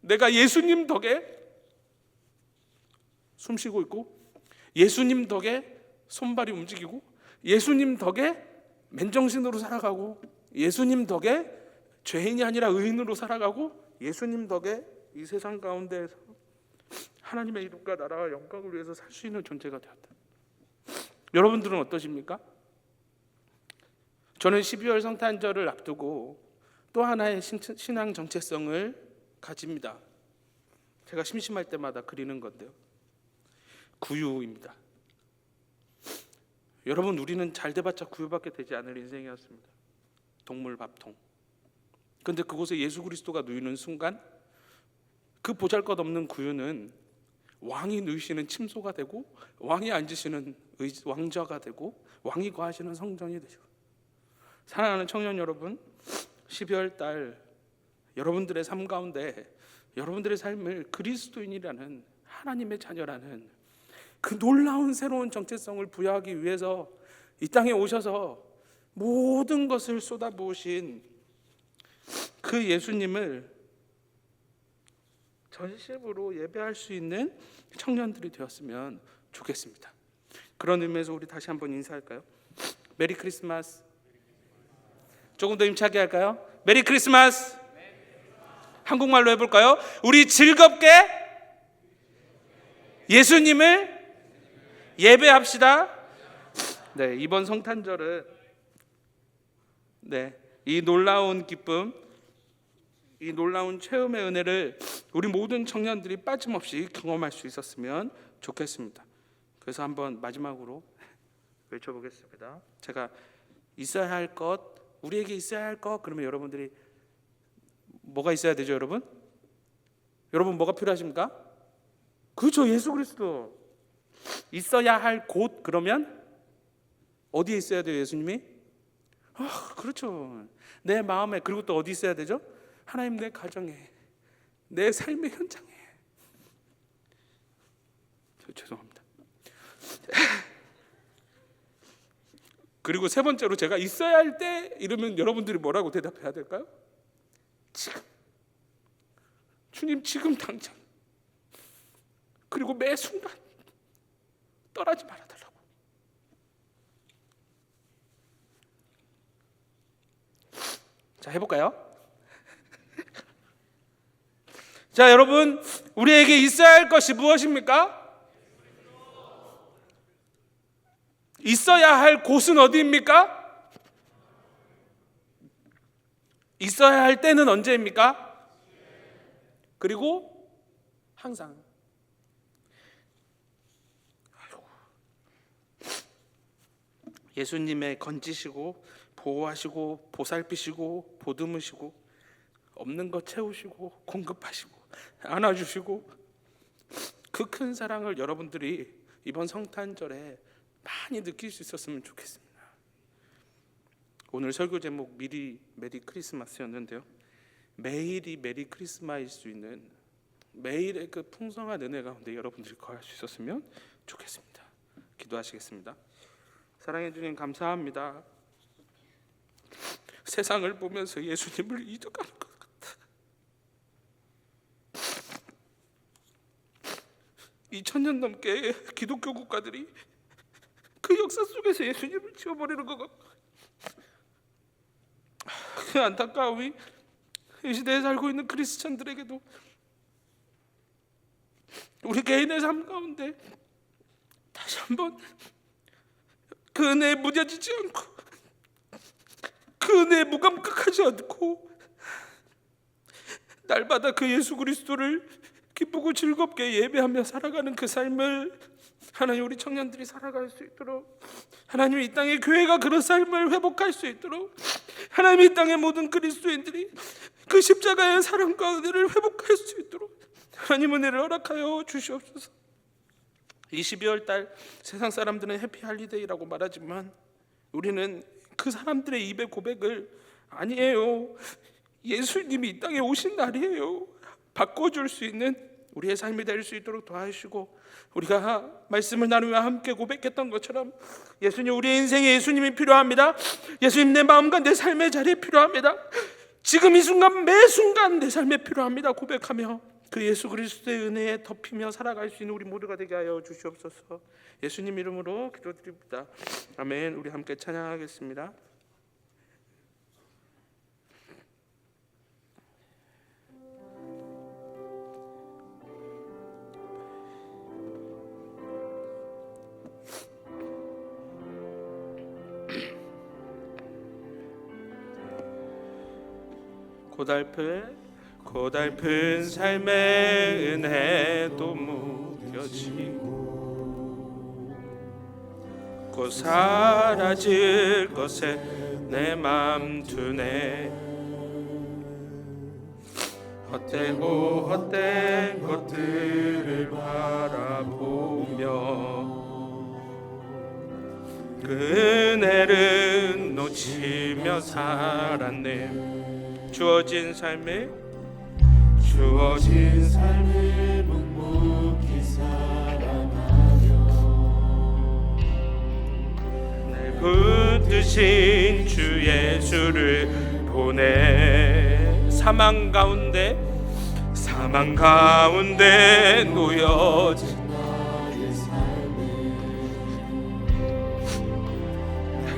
내가 예수님 덕에 숨쉬고 있고, 예수님 덕에 손발이 움직이고, 예수님 덕에 맨정신으로 살아가고, 예수님 덕에 죄인이 아니라 의인으로 살아가고, 예수님 덕에 이 세상 가운데에서 하나님의 이름과 나라와 영광을 위해서 살 수 있는 존재가 되었다. 여러분들은 어떠십니까? 저는 12월 성탄절을 앞두고 또 하나의 신앙 정체성을 가집니다. 제가 심심할 때마다 그리는 건데요, 구유입니다. 여러분, 우리는 잘 돼봤자 구유밖에 되지 않을 인생이었습니다. 동물 밥통. 그런데 그곳에 예수 그리스도가 누이는 순간 그 보잘것없는 구유는 왕이 누이시는 침소가 되고, 왕이 앉으시는 왕좌가 되고, 왕이 거하시는 성전이 되죠. 사랑하는 청년 여러분, 12월 달 여러분들의 삶 가운데 여러분들의 삶을 그리스도인이라는, 하나님의 자녀라는 그 놀라운 새로운 정체성을 부여하기 위해서 이 땅에 오셔서 모든 것을 쏟아부으신 그 예수님을 전심으로 예배할 수 있는 청년들이 되었으면 좋겠습니다. 그런 의미에서 우리 다시 한번 인사할까요? 메리 크리스마스. 조금 더 힘차게 할까요? 메리 크리스마스. 한국말로 해볼까요? 우리 즐겁게 예수님을 예배합시다. 네, 이번 성탄절은 이 놀라운 기쁨, 이 놀라운 체험의 은혜를 우리 모든 청년들이 빠짐없이 경험할 수 있었으면 좋겠습니다. 그래서 한번 마지막으로 외쳐보겠습니다. 제가 있어야 할 것, 우리에게 있어야 할 것, 그러면 여러분들이 뭐가 있어야 되죠, 여러분? 여러분 뭐가 필요하십니까? 그렇죠, 예수 그리스도. 있어야 할 곳, 그러면 어디에 있어야 돼요, 예수님이? 그렇죠, 내 마음에. 그리고 또 어디 있어야 되죠? 하나님, 내 가정에, 내 삶의 현장에. 죄송합니다. 그리고 세 번째로, 제가 있어야 할 때 이러면 여러분들이 뭐라고 대답해야 될까요? 지금, 주님 지금 당장, 그리고 매 순간 떠나지 말아달라고. 자, 해볼까요? 자, 여러분, 우리에게 있어야 할 것이 무엇입니까? 있어야 할 곳은 어디입니까? 있어야 할 때는 언제입니까? 그리고 항상. 예수님의 건지시고 보호하시고 보살피시고 보듬으시고 없는 것 채우시고 공급하시고 안아주시고 그 큰 사랑을 여러분들이 이번 성탄절에 많이 느낄 수 있었으면 좋겠습니다. 오늘 설교 제목 미리 메리 크리스마스였는데요, 매일이 메리 크리스마스일 수 있는 매일의 그 풍성한 은혜 가운데 여러분들이 거할 수 있었으면 좋겠습니다. 기도하시겠습니다. 사랑해 주님, 감사합니다. 세상을 보면서 예수님을 잊어가는 것 같아. 2000년 넘게 기독교 국가들이 그 역사 속에서 예수님을 지워버리는 것 같고, 그 안타까움이 이 시대에 살고 있는 크리스찬들에게도 우리 개인의 삶 가운데 다시 한번 그 은혜에 무뎌지지 않고, 그 은혜에 무감각하지 않고 날마다 그 예수 그리스도를 기쁘고 즐겁게 예배하며 살아가는 그 삶을 하나님, 우리 청년들이 살아갈 수 있도록, 하나님, 이 땅의 교회가 그런 삶을 회복할 수 있도록, 하나님, 이 땅의 모든 그리스도인들이 그 십자가의 사랑과 은혜를 회복할 수 있도록 하나님 은혜를 허락하여 주시옵소서. 이 12월 달 세상 사람들은 해피 할리데이라고 말하지만 우리는 그 사람들의 입의 고백을 아니에요, 예수님이 이 땅에 오신 날이에요, 바꿔줄 수 있는 우리의 삶이 될 수 있도록 도와주시고, 우리가 말씀을 나누며 함께 고백했던 것처럼 예수님, 우리의 인생에 예수님이 필요합니다. 예수님, 내 마음과 내 삶의 자리에 필요합니다. 지금 이 순간 매 순간 내 삶에 필요합니다 고백하며 그 예수 그리스도의 은혜에 덮이며 살아갈 수 있는 우리 모두가 되게 하여 주시옵소서. 예수님 이름으로 기도드립니다. 아멘. 우리 함께 찬양하겠습니다. 고달픈 삶의 은혜도 무뎌지고 곧 사라질 것에 내 맘 두네. 헛되고 헛된 것들을 바라보며 그 은혜를 놓치며 살았네. 주어진 삶을 묵묵히 살아가며 날 붙드신 주 예수를 보내. 사망 가운데 놓여진 나의 삶을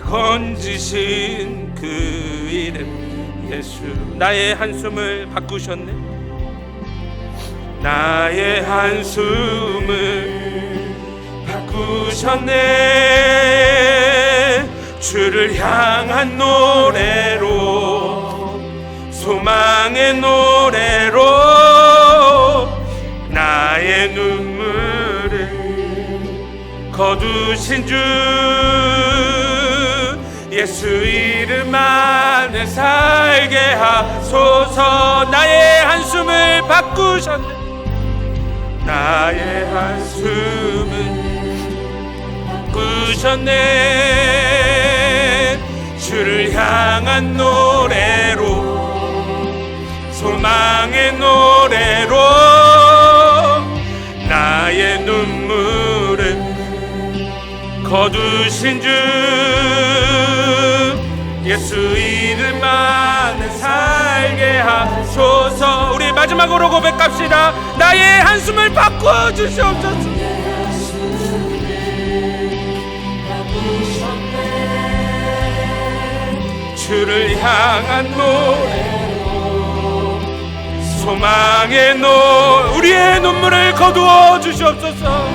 건지신 그 이름 예수. 나의 한숨을 바꾸셨네. 나의 한숨을 바꾸셨네. 주를 향한 노래로, 소망의 노래로 나의 눈물을 거두신 주 예수 이름 안에 살게 하소서. 나의 한숨을 바꾸셨네. 나의 한숨을 바꾸셨네. 주를 향한 노래로, 노래로 나의 눈물을 거두신 주 예수 이름만 살게 하소서. 우리 마지막으로 고백합시다. 나의 한숨을 바꿔 주시옵소서. 주를 향한 노래로 소망의 우리의 눈물을 거두어 주시옵소서.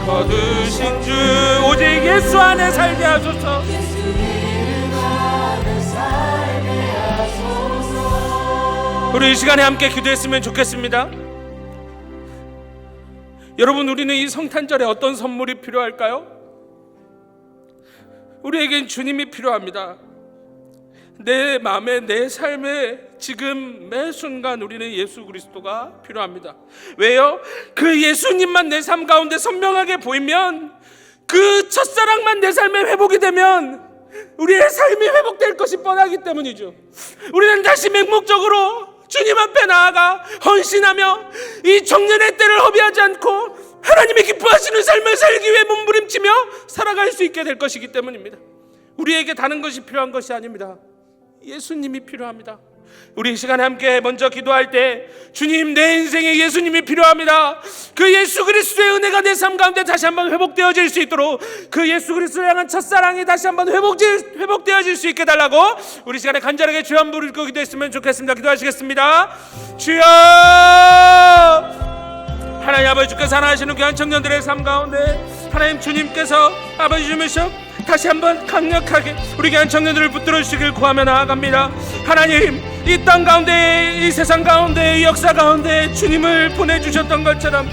거두신 주 오직 예수 안에 살게 하소서. 우리 이 시간에 함께 기도했으면 좋겠습니다. 여러분, 우리는 이 성탄절에 어떤 선물이 필요할까요? 우리에겐 주님이 필요합니다. 내 마음에, 내 삶에 지금 매 순간 우리는 예수 그리스도가 필요합니다. 왜요? 그 예수님만 내 삶 가운데 선명하게 보이면, 그 첫사랑만 내 삶에 회복이 되면 우리의 삶이 회복될 것이 뻔하기 때문이죠. 우리는 다시 맹목적으로 주님 앞에 나아가 헌신하며 이 청년의 때를 허비하지 않고 하나님이 기뻐하시는 삶을 살기 위해 몸부림치며 살아갈 수 있게 될 것이기 때문입니다. 우리에게 다른 것이 필요한 것이 아닙니다. 예수님이 필요합니다. 우리 이 시간에 함께 먼저 기도할 때, 주님, 내 인생에 예수님이 필요합니다. 그 예수 그리스도의 은혜가 내 삶 가운데 다시 한번 회복되어질 수 있도록, 그 예수 그리스도를 향한 첫사랑이 다시 한번 회복되어질 수 있게 달라고 우리 시간에 간절하게 주여 한번 부르고 기도했으면 좋겠습니다. 기도하시겠습니다. 주여, 하나님 아버지, 주께서 사랑하시는 귀한 청년들의 삶 가운데 하나님 주님께서 아버지 주면서 다시 한번 강력하게 우리 귀한 청년들을 붙들어 주시길 구하며 나아갑니다. 하나님, 이 땅 가운데, 이 세상 가운데, 이 역사 가운데 주님을 보내주셨던 것처럼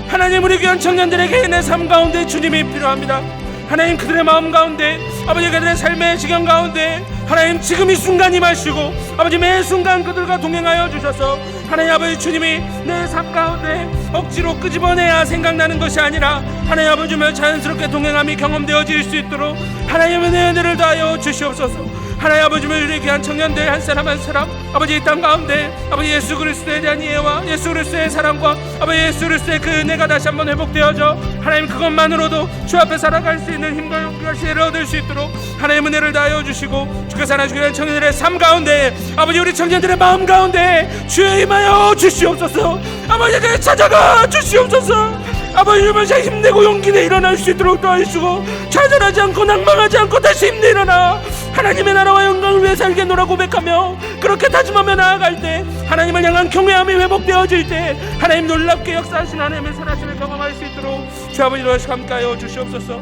하나님, 우리 귀한 청년들에게 내 삶 가운데 주님이 필요합니다. 하나님, 그들의 마음 가운데, 아버지, 그들의 삶의 지경 가운데 하나님 지금 이 순간 임하시고 아버지 매 순간 그들과 동행하여 주셔서 하나님 아버지 주님이 내 삶 가운데 억지로 끄집어내야 생각나는 것이 아니라 하나님 아버지며 자연스럽게 동행함이 경험되어질 수 있도록 하나님의 은혜를 다하여 주시옵소서. 하나님 아버지며 우리 귀한 청년들 한 사람 한 사람 아버지 이 땅 가운데 아버지 예수 그리스도에 대한 이해와 예수 그리스도의 사랑과 아버지 예수 그리스도의 그 은혜가 다시 한번 회복되어져 하나님 그것만으로도 주 앞에 살아갈 수 있는 힘과 용기와 지혜를 얻을 수 있도록 하나님 은혜를 다하여 주시고 주께서 하나님 귀한 청년들의 삶 가운데 아버지 우리 청년들의 마음 가운데 주의 임하여 주시옵소서. 아버지께 찾아가 주시옵소서. 아버지 주면서 힘내고 용기 내 일어날 수 있도록 도와주시고 좌절하지 않고 낭망하지 않고 다시 힘내 일어나 하나님의 나라와 영광을 위해 살겠노라 고백하며 그렇게 다짐하며 나아갈 때 하나님을 향한 경외함이 회복되어질 때 하나님 놀랍게 역사하신 하나님의 선하심을 경험할 수 있도록 주 아버지로 함께하여 주시옵소서.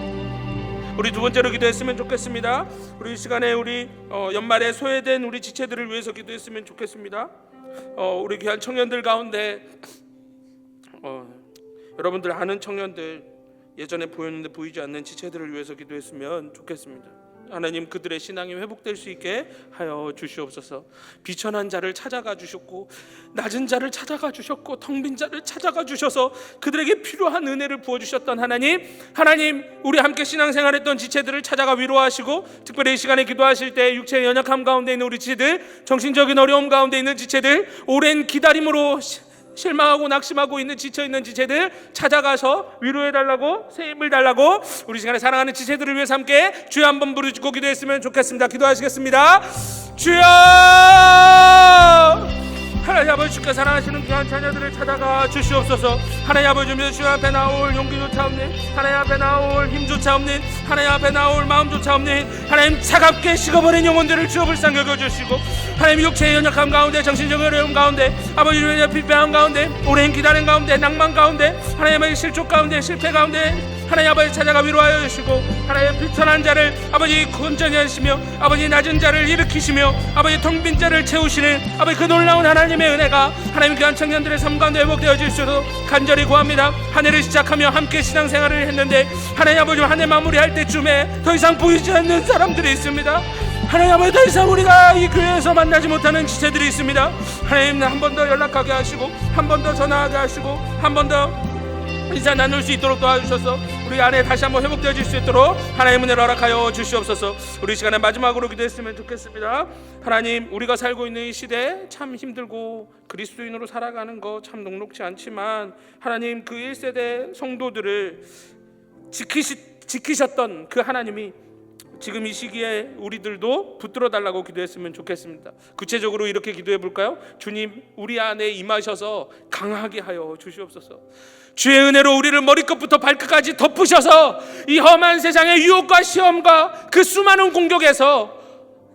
우리 두 번째로 기도했으면 좋겠습니다. 우리 이 시간에 우리 연말에 소외된 우리 지체들을 위해서 기도했으면 좋겠습니다. 우리 귀한 청년들 가운데 여러분들 아는 청년들 예전에 보였는데 보이지 않는 지체들을 위해서 기도했으면 좋겠습니다. 하나님 그들의 신앙이 회복될 수 있게 하여 주시옵소서. 비천한 자를 찾아가 주셨고 낮은 자를 찾아가 주셨고 텅 빈 자를 찾아가 주셔서 그들에게 필요한 은혜를 부어주셨던 하나님 우리 함께 신앙생활했던 지체들을 찾아가 위로하시고 특별히 이 시간에 기도하실 때 육체의 연약함 가운데 있는 우리 지체들 정신적인 어려움 가운데 있는 지체들 오랜 기다림으로 실망하고 낙심하고 있는 지쳐있는 지체들 찾아가서 위로해달라고 새 힘을 달라고 우리 시간에 사랑하는 지체들을 위해서 함께 주여 한번 부르짖고 기도했으면 좋겠습니다. 기도하시겠습니다. 주여 하나님 아버지 주께 사랑하시는 귀한 자녀들을 찾아가 주시옵소서. 하나님 아버지 주 앞에 나올 용기조차 없는 하나님 앞에 나올 힘조차 없는 하나님 앞에 나올 마음조차 없는 하나님 차갑게 식어버린 영혼들을 주여 불쌍히 여겨주시고 하나님 육체의 연약함 가운데 정신적인 어려움 가운데 아버지 우리의 비패함 가운데 오랜 기다림 가운데 낭만 가운데 하나님의 실족 가운데 실패 가운데 하나님 아버지 찾아가 위로하여 주시고 하나님 비천한 자를 아버지 건전히 하시며 아버지 낮은 자를 일으키시며 아버지 텅 빈 자를 채우시는 아버지 그 놀라운 하나님의 은혜가 하나님 귀한 청년들의 삶 가운데 회복되어질 수 있도록 간절히 구합니다. 한 해를 시작하며 함께 신앙생활을 했는데 하나님 아버지 한 해 마무리할 때쯤에 더 이상 보이지 않는 사람들이 있습니다. 하나님 아버지 더 이상 우리가 이 교회에서 만나지 못하는 지체들이 있습니다. 하나님 한 번 더 연락하게 하시고 한 번 더 전화하게 하시고 한 번 더 인사 나눌 수 있도록 도와주셔서 우리 안에 다시 한번 회복되어질 수 있도록 하나님 은혜를 허락하여 주시옵소서. 우리 시간에 마지막으로 기도했으면 좋겠습니다. 하나님, 우리가 살고 있는 이 시대 참 힘들고 그리스도인으로 살아가는 거 참 녹록지 않지만 하나님, 그 1세대 성도들을 지키셨던 그 하나님이 지금 이 시기에 우리들도 붙들어 달라고 기도했으면 좋겠습니다. 구체적으로 이렇게 기도해 볼까요? 주님, 우리 안에 임하셔서 강하게 하여 주시옵소서. 주의 은혜로 우리를 머리끝부터 발끝까지 덮으셔서 이 험한 세상의 유혹과 시험과 그 수많은 공격에서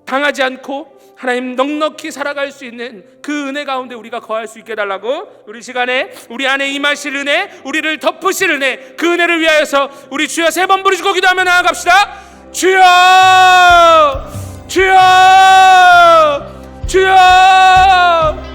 당하지 않고 하나님 넉넉히 살아갈 수 있는 그 은혜 가운데 우리가 거할 수 있게 달라고, 우리 시간에 우리 안에 임하실 은혜, 우리를 덮으실 은혜, 그 은혜를 위하여서 우리 주여 3번 부르시고 기도하며 나아갑시다. 주여, 주여, 주여.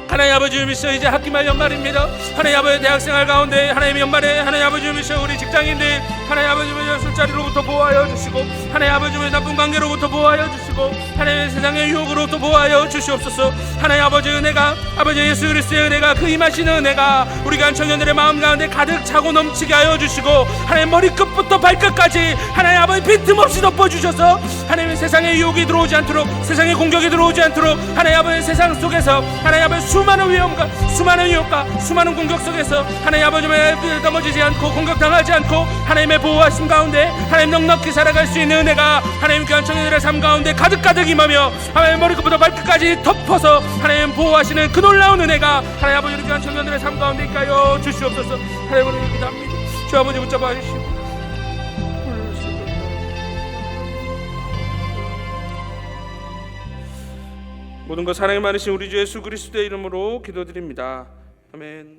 하나님 아버지 미셔, 이제 학기말 연말입니다. 하나님 아버지 대학생활 가운데 하나님 연말에 하나님 아버지 미셔 우리 직장인들 하나님 아버지 미셔 술자리로부터 보호하여 주시고, 하나님 아버지 미셔 나쁜 관계로부터 보호하여 주시고, 하나님 세상의 유혹으로부터 보호하여 주시옵소서. 하나님 아버지 은혜가, 아버지 예수 그리스도의 은혜가, 그 임하시는 은혜가 우리 간 청년들의 마음 가운데 가득 차고 넘치게 하여 주시고, 하나님 머리끝부터 발끝까지 하나님 아버지 빈틈없이 덮어주셔서 하나님 세상의 유혹이 들어오지 않도록, 세상의 공격이 들어오지 않도록, 하나님 아버지 세상 속에서 하나님 아버지 수많은 위험과 수많은 유혹과 수많은 공격 속에서 하나님 아버지의 넘어지지 않고 공격당하지 않고 하나님의 보호하심 가운데 하나님 넉넉히 살아갈 수 있는 은혜가 하나님 귀한 청년들의 삶 가운데 가득 임하며 하나님 머리끝부터 발끝까지 덮어서 하나님 보호하시는 그 놀라운 은혜가 하나님 아버지 우리 귀한 청년들의 삶 가운데 있게 주시옵소서. 하나님을 기도합니다. 주 아버지 붙잡아 주시고 모든 것 사랑이 많으신 우리 주 예수 그리스도의 이름으로 기도드립니다. 아멘.